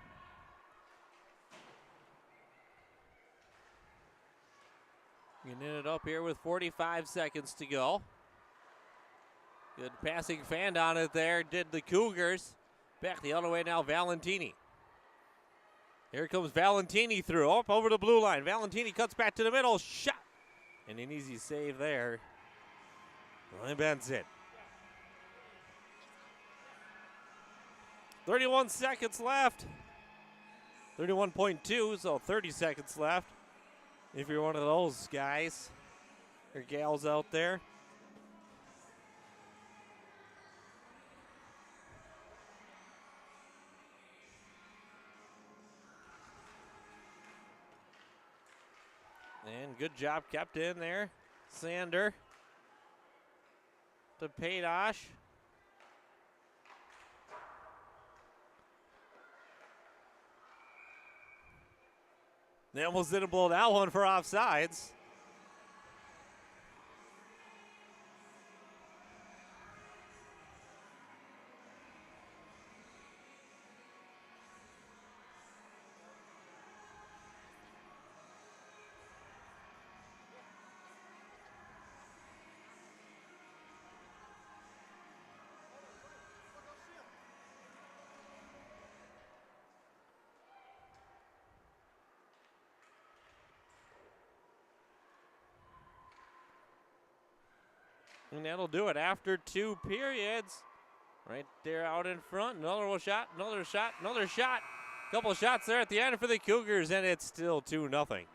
Getting it up here with 45 seconds to go. Good passing fan on it there, did the Cougars. Back the other way now, Valentini. Here comes Valentini through, up over the blue line. Valentini cuts back to the middle, shot. And an easy save there. Ryan Benson. 31 seconds left. 31.2, so 30 seconds left. If you're one of those guys or gals out there. And good job kept in there. Sander to Paydosh. They almost didn't blow that one for offsides. And that'll do it after 2 periods. Right there out in front. Another shot, another shot, another shot. Couple shots there at the end for the Cougars, and it's still 2-0.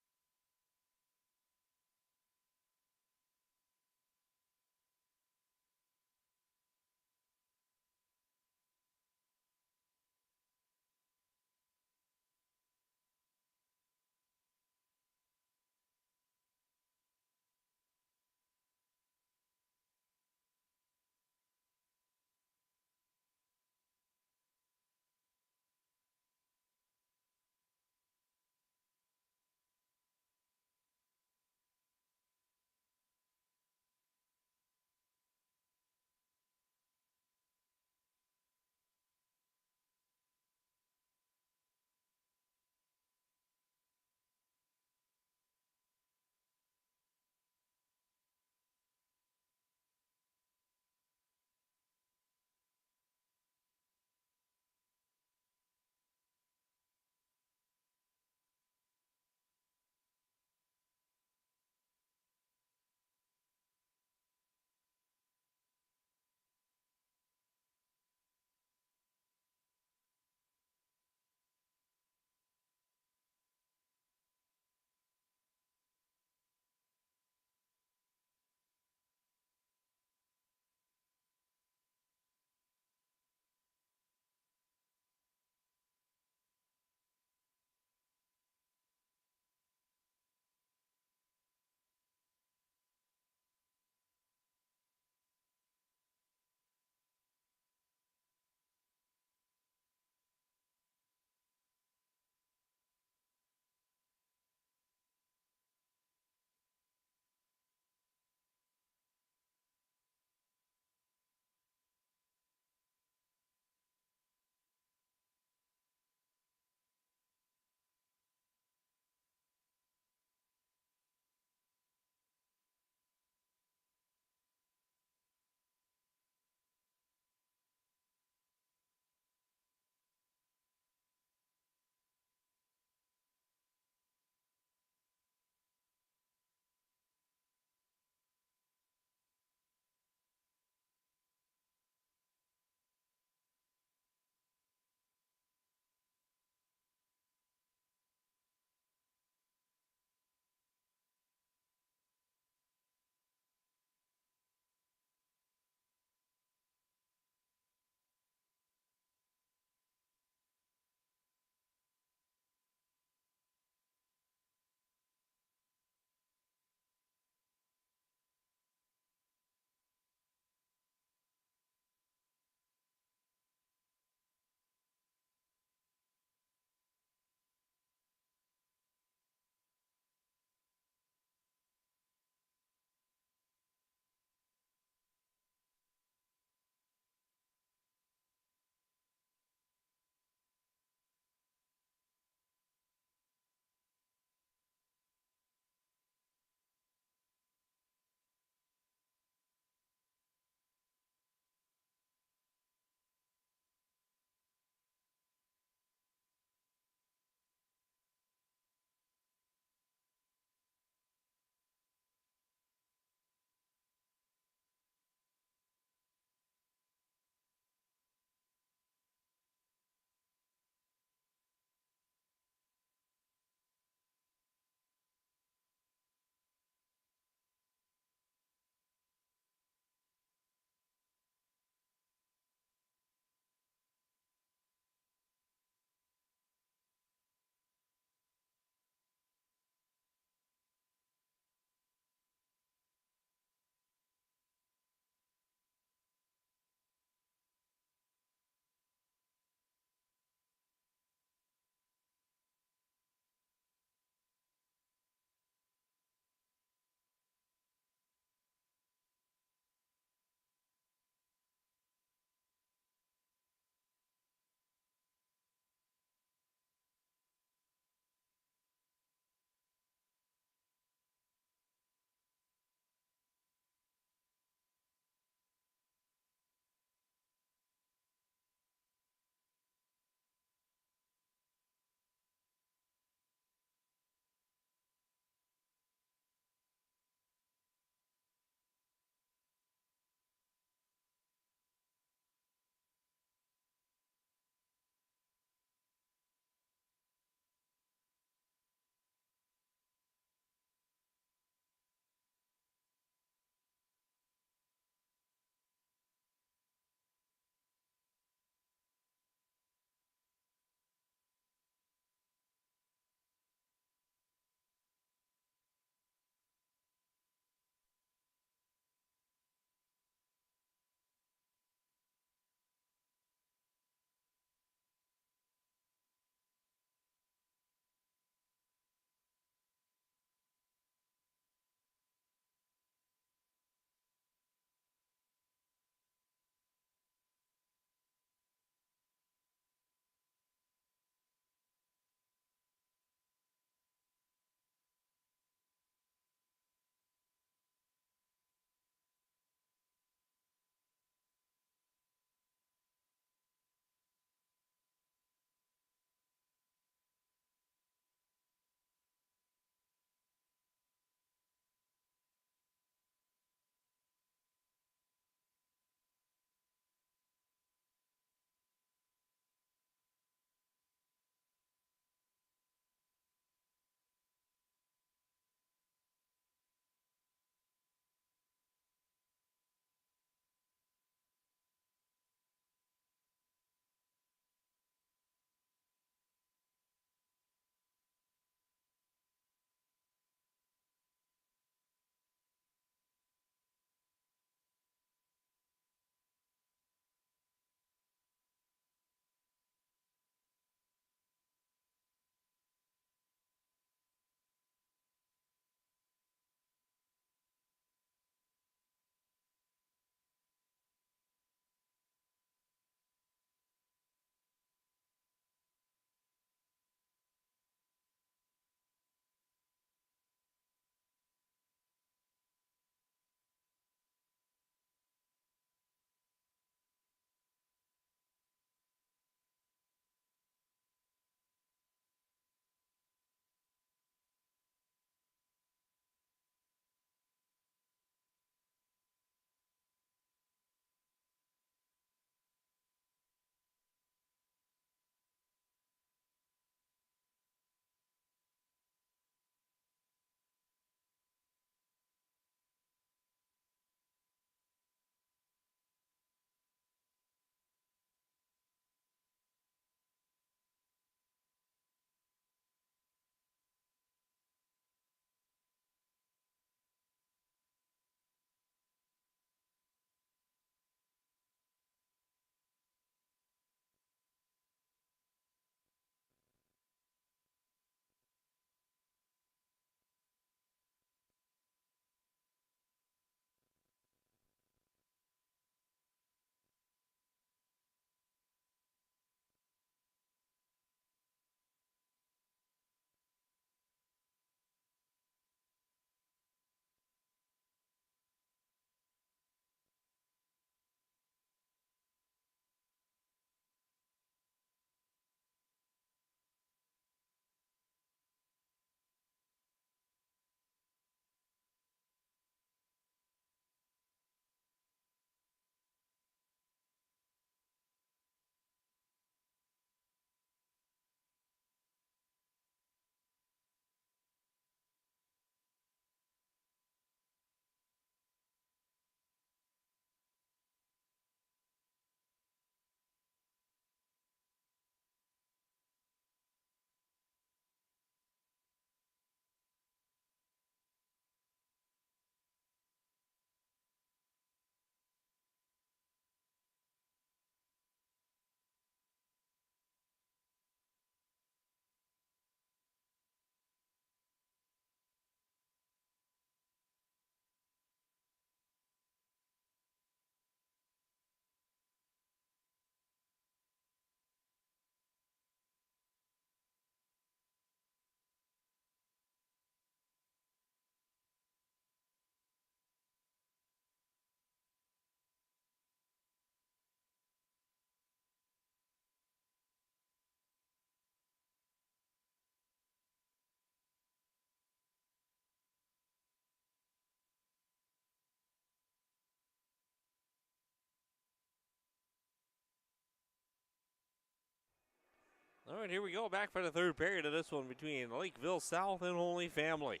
All right, here we go. Back for the third period of this one between Lakeville South and Holy Family.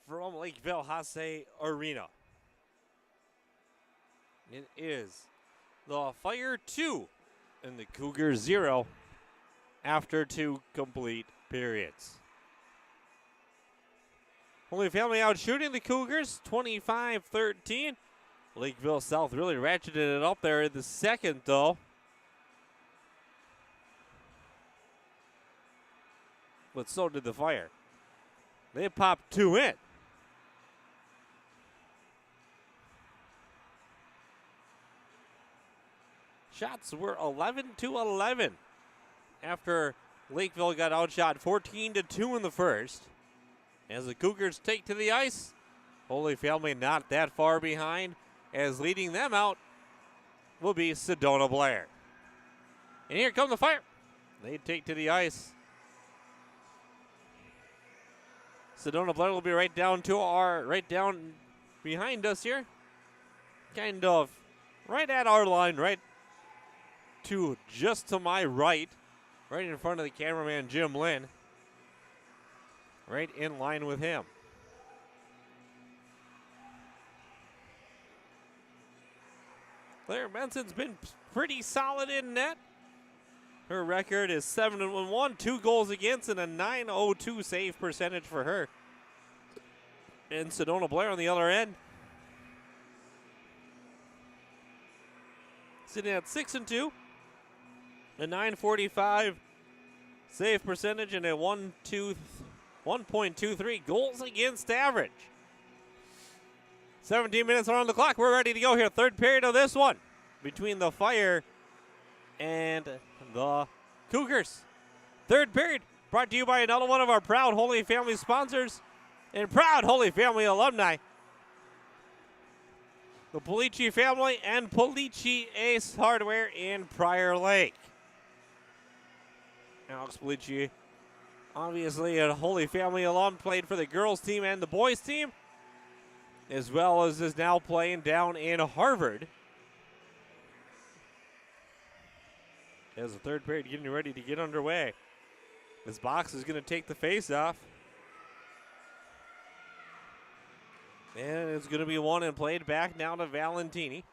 From Lakeville Hasse Arena. It is the Fire 2 and the Cougars 0 after 2 complete periods. Holy Family out shooting the Cougars 25-13. Lakeville South really ratcheted it up there in the second, though. But so did the Fire. They popped 2 in. Shots were 11-11 after Lakeville got outshot 14-2 in the first. As the Cougars take to the ice, Holy Family not that far behind, as leading them out will be Sedona Blair. And here come the Fire. They take to the ice. Sedona Blair will be right down behind us here. Kind of right at our line, just to my right in front of the cameraman Jim Lynn. Right in line with him. Claire Benson's been pretty solid in net. Her record is 7-1, 2 goals against, and a .902 save percentage for her. And Sedona Blair on the other end, sitting at 6-2, a .945 save percentage, and a 1.23 goals against average. 17 minutes are on the clock. We're ready to go here. Third period of this one between the Fire and the Cougars. Third period brought to you by another one of our proud Holy Family sponsors and proud Holy Family alumni, the Polici family and Polici Ace Hardware in Prior Lake. Alex Polici, obviously a Holy Family alum, played for the girls team and the boys team, as well as is now playing down in Harvard. As the third period getting ready to get underway. This box is going to take the face off. And it's going to be won and played back now to Valentini.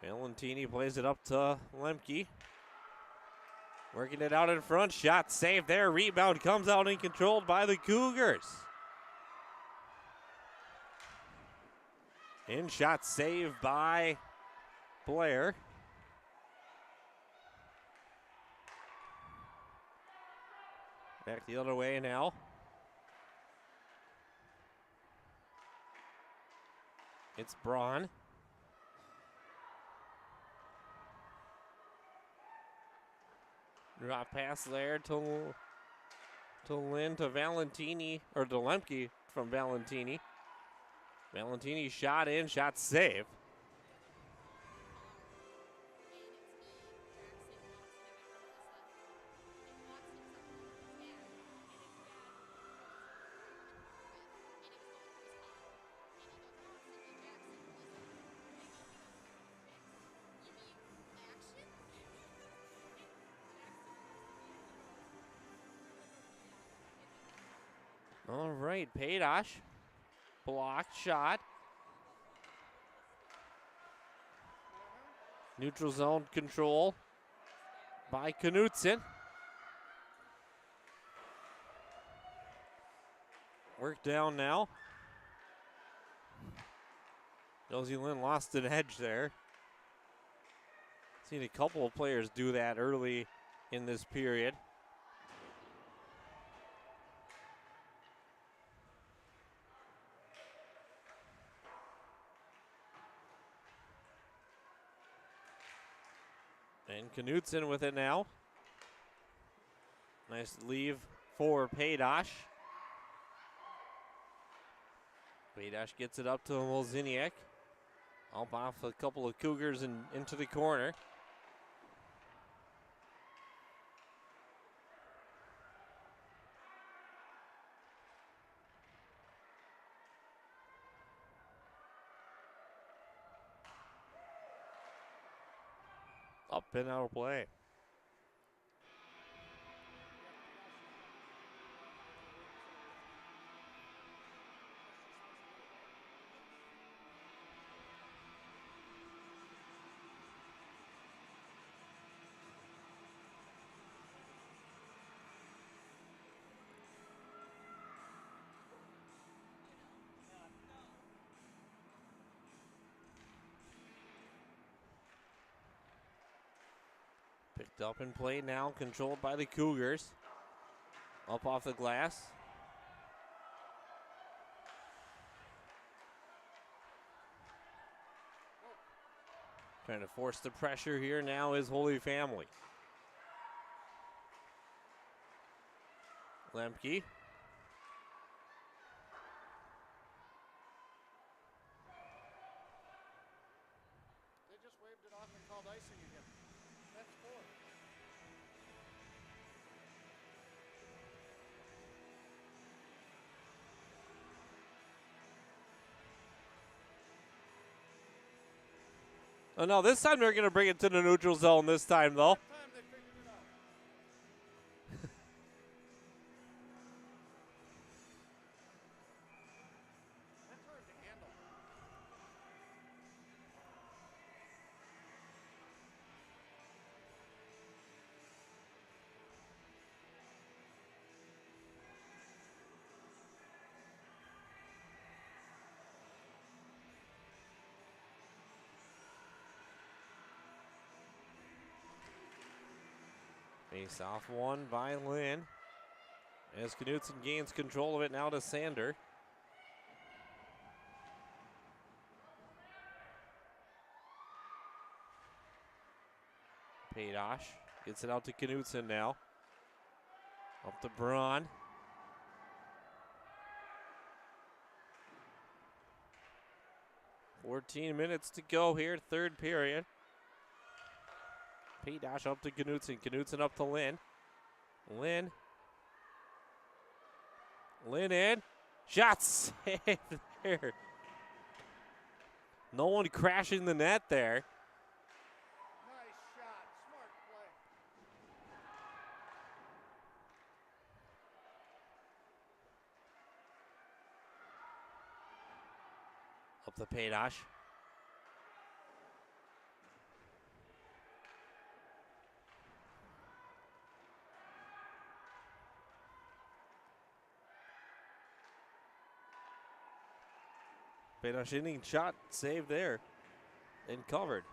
Valentini plays it up to Lemke. Working it out in front. Shot saved there. Rebound comes out and controlled by the Cougars. In shot saved by Blair. Back the other way now. It's Braun. Drop pass there to Lynn, to Valentini, or to Lemke from Valentini. Valentini shot in, shot save. All right, Paydosh. Blocked shot. Neutral zone control by Knutson. Work down now. Josie Lynn lost an edge there. Seen a couple of players do that early in this period. And Knutson with it now. Nice leave for Paydosh. Paydosh gets it up to Molziniak. Up off a couple of Cougars and into the corner. Up and out of play. Picked up and played now, controlled by the Cougars. Up off the glass. Trying to force the pressure here now is Holy Family. Lemke. They just waved it off and called icing again. That's 4. Oh no, this time they're going to bring it to the neutral zone this time though. That time they figured it out. That's hard to handle. Face off one by Lynn. As Knutson gains control of it now to Sander. Paydosh gets it out to Knutson now. Up to Braun. "14 minutes to go here, third period. Paydosh up to Knutson. Knutson up to Lynn. Lynn in. Shot saved there. No one crashing the net there. Nice shot. Smart play. Up to Paydosh. Paydosh inning shot saved there and covered.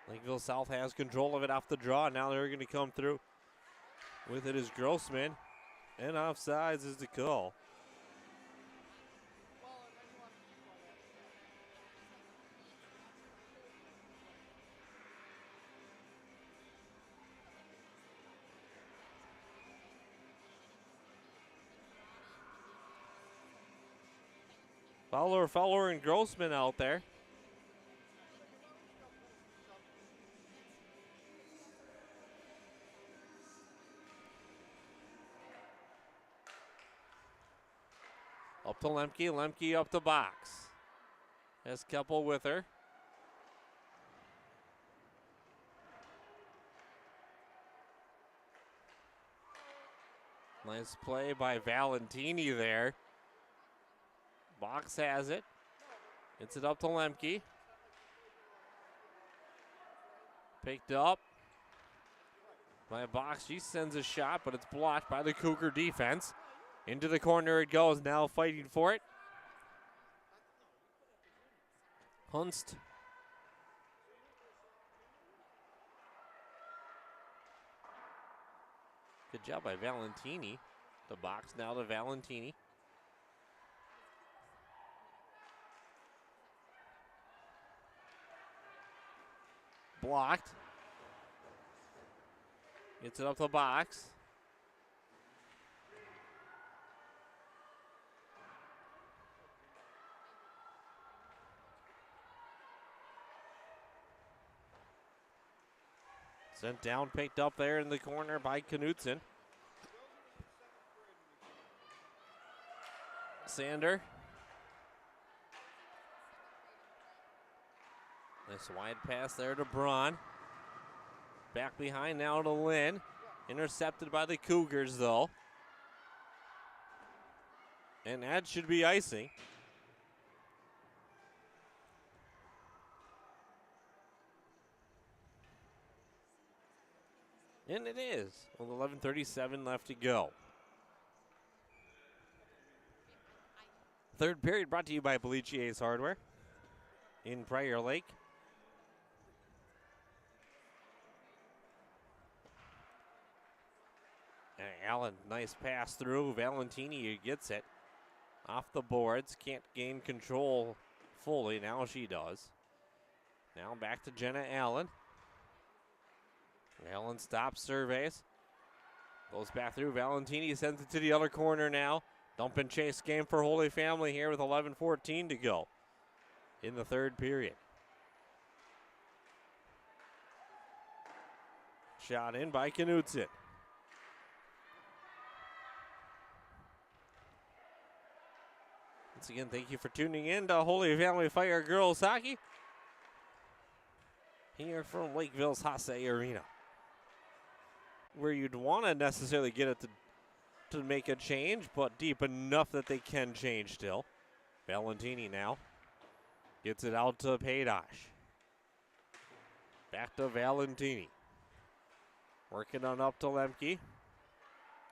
Lakeville South has control of it off the draw. Now they're going to come through with it is Grossman. And offsides is the call. Fowler, and Grossman out there. Up to Lemke. Lemke up the box. Has Keppel with her. Nice play by Valentini there. Box has it. Gets it up to Lemke. Picked up by Box. She sends a shot, but it's blocked by the Cougar defense. Into the corner it goes, now fighting for it. Hunst. Good job by Valentini. The box now to Valentini. Blocked. Gets it up the box. Sent down, picked up there in the corner by Knutson. Sander. Nice wide pass there to Braun. Back behind now to Lynn. Intercepted by the Cougars, though. And that should be icing. And it is, with 11:37 left to go. Third period brought to you by Belichier's Hardware in Prior Lake. And Allen, nice pass through. Valentini gets it off the boards. Can't gain control fully. Now she does. Now back to Jenna Allen. Allen stops, surveys. Goes back through. Valentini sends it to the other corner now. Dump and chase game for Holy Family here with 11:14 to go in the third period. Shot in by Knutson. Once again, thank you for tuning in to Holy Family Fire Girls Hockey here from Lakeville's Hasse Arena, where you'd want to necessarily get it to make a change, but deep enough that they can change still. Valentini now gets it out to Paydosh. Back to Valentini. Working on up to Lemke.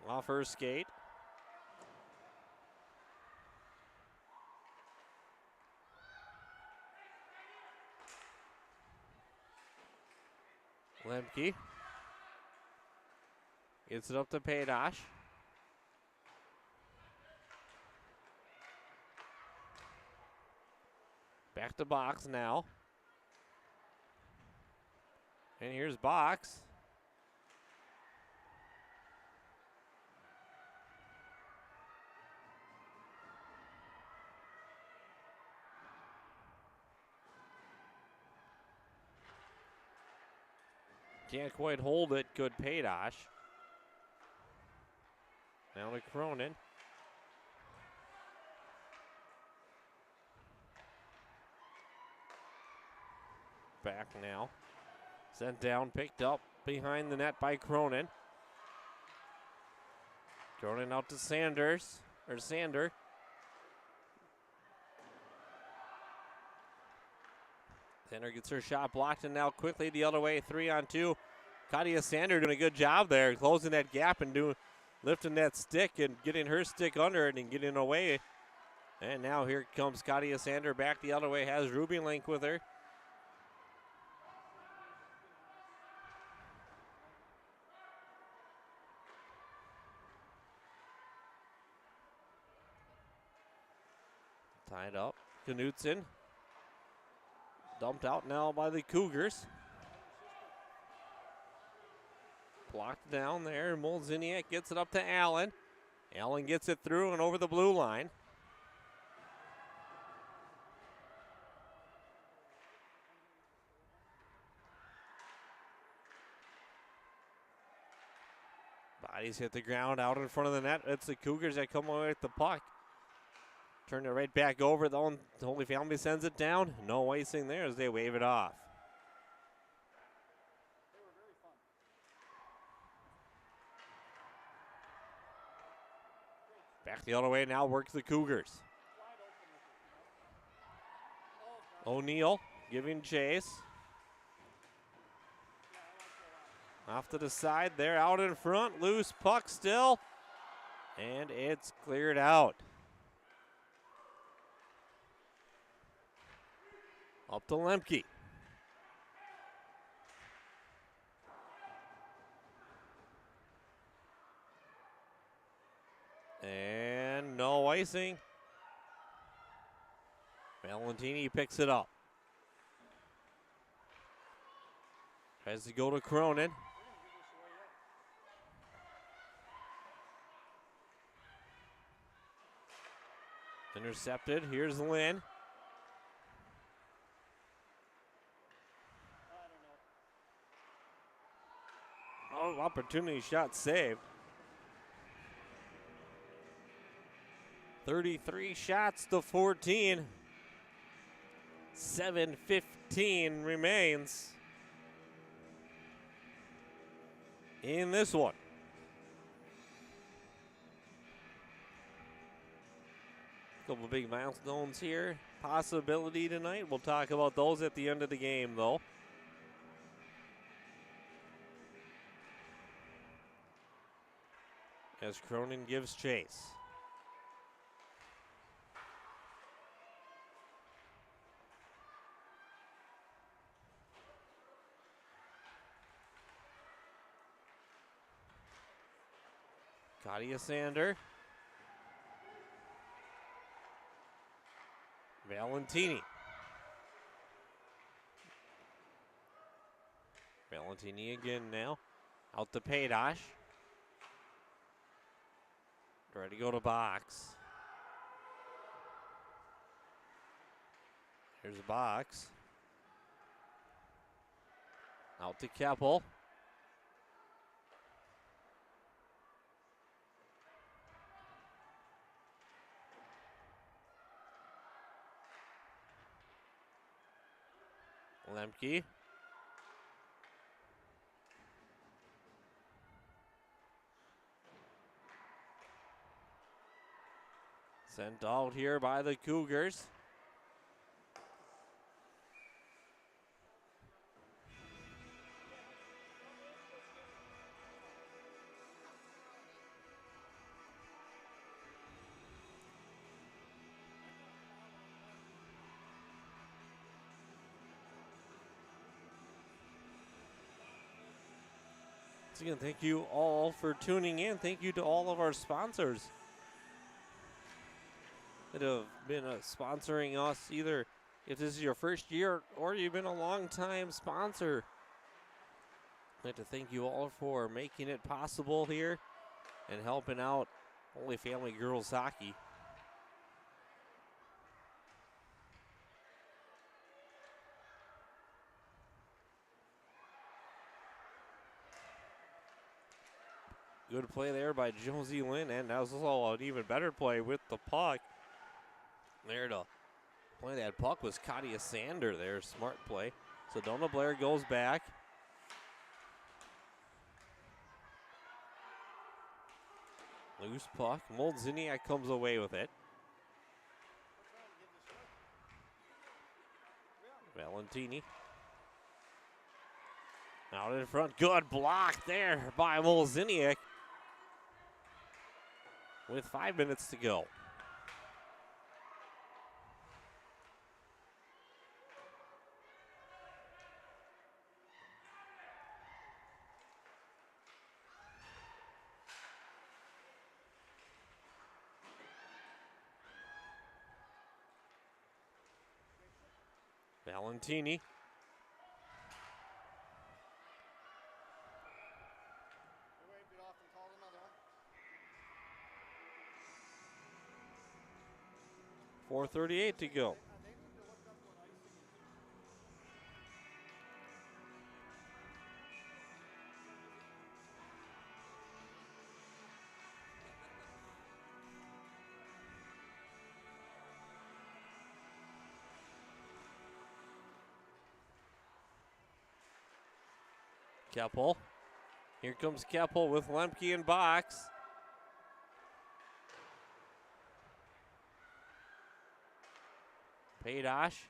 Off her skate. Lemke gets it up to Paydosh. Back to Box now. And here's Box. Can't quite hold it. Good Paydosh. Now to Cronin. Back now. Sent down, picked up behind the net by Cronin. Cronin out to Sander. Sander gets her shot blocked, and now quickly the other way, 3-on-2. Katia Sander doing a good job there, closing that gap and lifting that stick and getting her stick under it and getting away. And now here comes Katia Sander back the other way, has Ruby Link with her. Tied up. Knutson. Dumped out now by the Cougars. Blocked down there. Molziniak gets it up to Allen. Allen gets it through and over the blue line. Bodies hit the ground out in front of the net. It's the Cougars that come away with the puck. Turn it right back over. The Holy Family sends it down. No icing there as they wave it off. Back the other way now, works the Cougars. O'Neal giving chase. Off to the side, they're out in front. Loose puck still. And it's cleared out. Up to Lemke. And no icing. Valentini picks it up. Tries to go to Cronin. Intercepted. Here's Lynn. Oh, opportunity shot saved. 33 shots to 14. 7:15 remains in this one. Couple big milestones here. Possibility tonight. We'll talk about those at the end of the game, though. As Cronin gives chase. Katia Sander. Valentini. Valentini again now. Out to Paydosh. Try to go to box. Here's a box. Out to Keppel. Lemke. Sent out here by the Cougars. Once again, thank you all for tuning in. Thank you to all of our sponsors that have been sponsoring us, either if this is your first year or you've been a long-time sponsor. I'd like to thank you all for making it possible here and helping out Holy Family Girls Hockey. Good play there by Josie Lynn, and that was also an even better play with the puck. There to play that puck was Katia Sander there. Smart play. So Donna Blair goes back. Loose puck. Moldziniak comes away with it. Valentini. Out in front. Good block there by Moldziniak. With 5 minutes to go. Valentini. Waved it off and called another one. 4:38 to go. They need to look up what icing is. Keppel. Here comes Keppel with Lemke in box. Paydosh.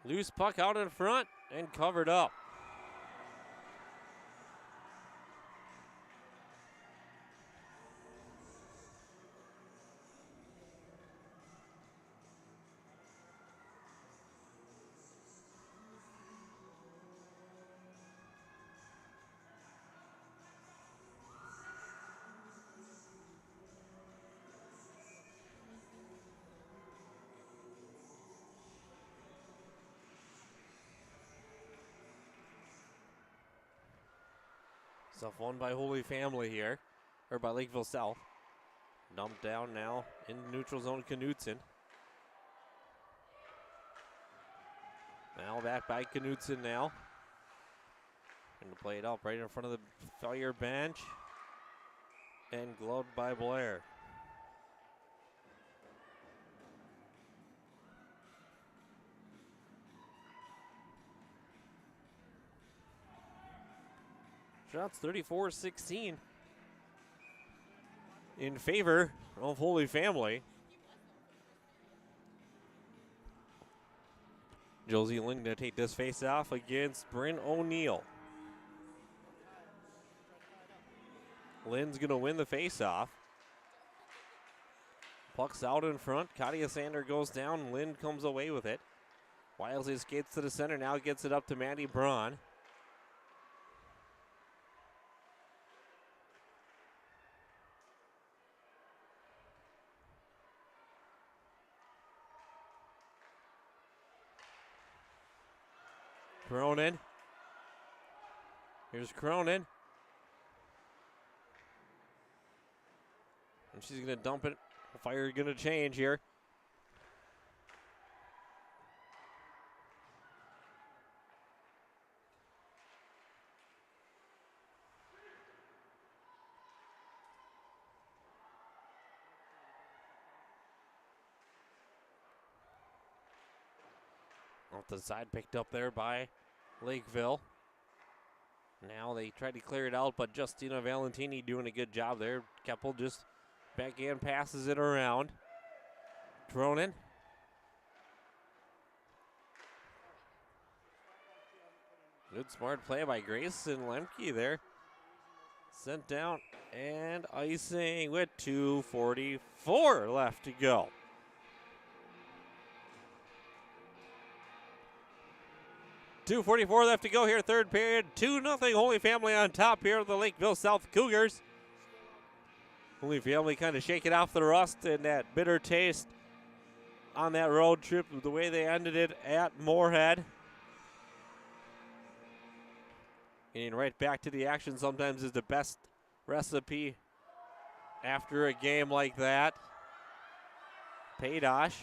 Loose puck out in front and covered up. Stuff won by Holy Family here, or by Lakeville South. Dumped down now in the neutral zone, Knutson. Now back by Knutson now. Going to play it up right in front of the Fire bench. And gloved by Blair. Shots 34-16. in favor of Holy Family. Josie Lynn going to take this face off against Bryn O'Neill. Lynn's going to win the face off. Puck's out in front. Katia Sander goes down. Lynn comes away with it. Wilesy skates to the center. Now gets it up to Maddie Braun. Cronin. Here's Cronin. And she's going to dump it. Fire going to change here. Off the side, picked up there by Lakeville. Now they tried to clear it out, but Justina Valentini doing a good job there. Keppel just backhand passes it around. Cronin. Good smart play by Grayson Lemke there. Sent down and icing with 2:44 left to go. .244 left to go here, third period. 2-0 Holy Family on top here of the Lakeville South Cougars. Holy Family kind of shaking off the rust and that bitter taste on that road trip, the way they ended it at Moorhead. Getting right back to the action sometimes is the best recipe after a game like that. Paydosh.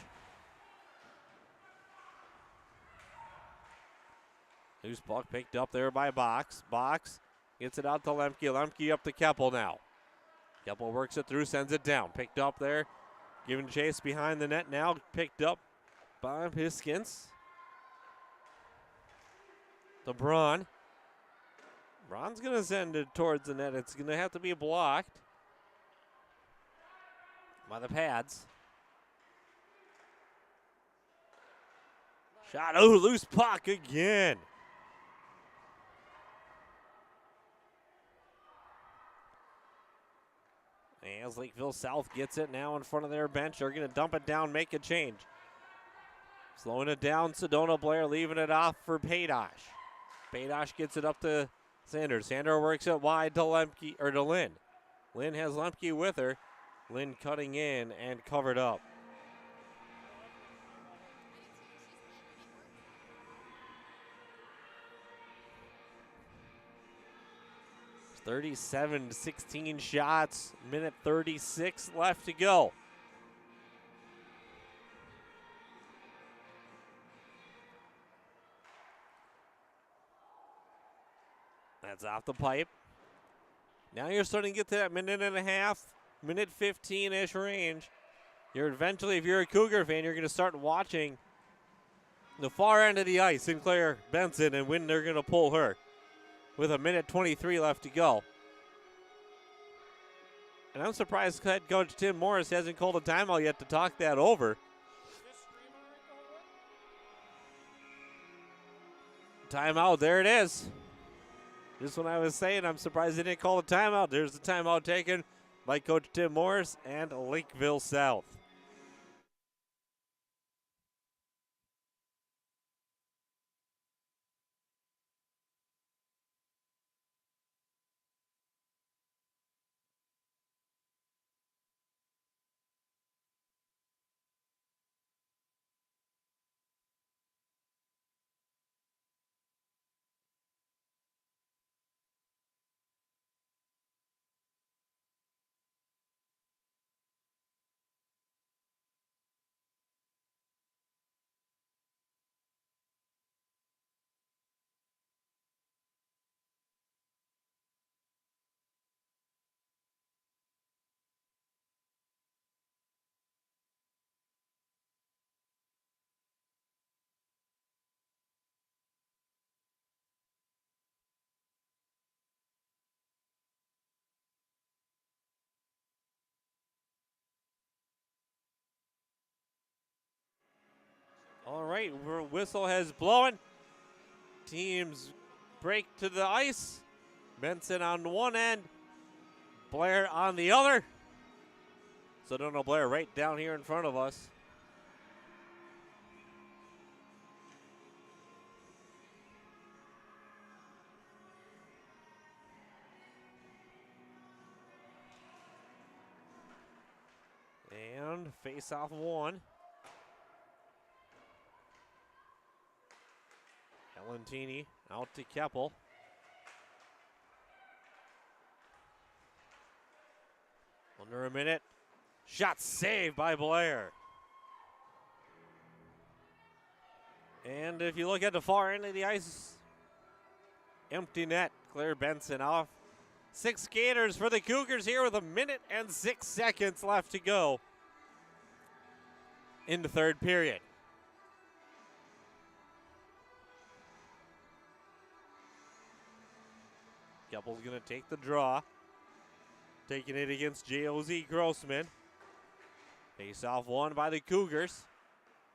Loose puck picked up there by Box. Box gets it out to Lemke. Lemke up to Keppel now. Keppel works it through, sends it down. Picked up there. Giving chase behind the net now. Picked up by Piskins. To Braun. Braun's going to send it towards the net. It's going to have to be blocked by the pads. Shot. Oh, loose puck again. As Lakeville South gets it now in front of their bench, they're going to dump it down, make a change. Slowing it down, Sedona Blair leaving it off for Paydosh. Paydosh gets it up to Sanders. Sanders works it wide to Lemke, or to Lynn. Lynn has Lemke with her. Lynn cutting in and covered up. 37-16 shots, minute 36 left to go. That's off the pipe. Now you're starting to get to that minute and a half, minute 15-ish range. You're eventually, if you're a Cougar fan, you're going to start watching the far end of the ice, Sinclair Benson, and when they're going to pull her with a minute 23 left to go. And I'm surprised head coach Tim Morris hasn't called a timeout yet to talk that over. Timeout, there it is. Just when I was saying, I'm surprised they didn't call a timeout. There's the timeout taken by Coach Tim Morris and Lakeville South. right, whistle has blown. Teams break to the ice. Benson on one end, Blair on the other. Sedona Blair right down here in front of us. And face off one. Valentini out to Keppel. Under a minute. Shot saved by Blair. And if you look at the far end of the ice, empty net. Claire Benson off. 6 skaters for the Cougars here with 1 minute and 6 seconds left to go in the third period. Keppel's going to take the draw. Taking it against J.O.Z. Grossman. Face off one by the Cougars.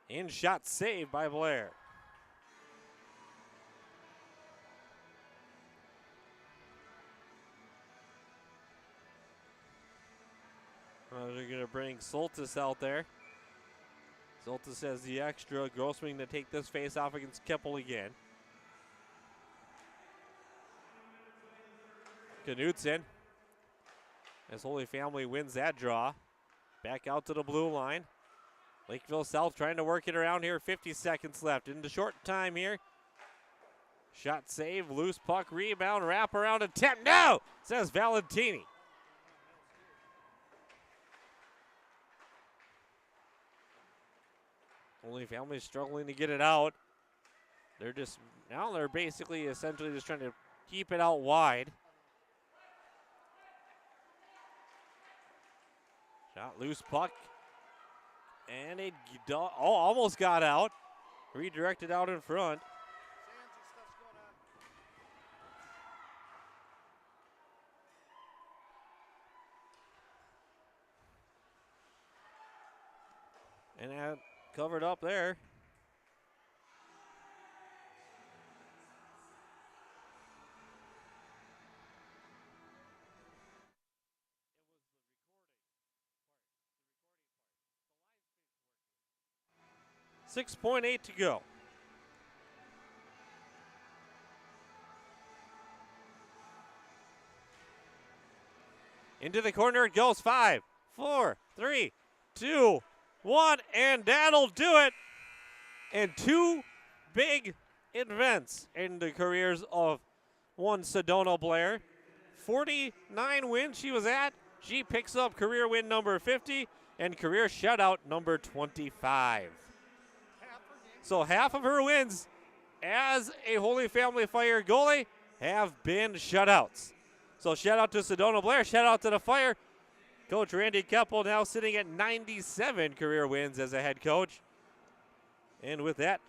And shot saved by Blair. They're going to bring Soltis out there. Soltis has the extra. Grossman to take this face off against Keppel again. Knutson, as Holy Family wins that draw. Back out to the blue line. Lakeville South trying to work it around here. 50 seconds left. Into short time here. Shot save, loose puck, rebound, wrap around attempt. No, says Valentini. Holy Family struggling to get it out. They're basically essentially just trying to keep it out wide. Shot loose puck. And it almost got out. Redirected out in front. And that covered up there. .8 to go. Into the corner it goes. 5, 4, 3, 2, 1, and that'll do it. And 2 big events in the careers of one Sedona Blair. 49 wins she was at. She picks up career win number 50 and career shutout number 25. So half of her wins as a Holy Family Fire goalie have been shutouts. So shout out to Sedona Blair, shout out to the Fire. Coach Randy Keppel now sitting at 97 career wins as a head coach. And with that,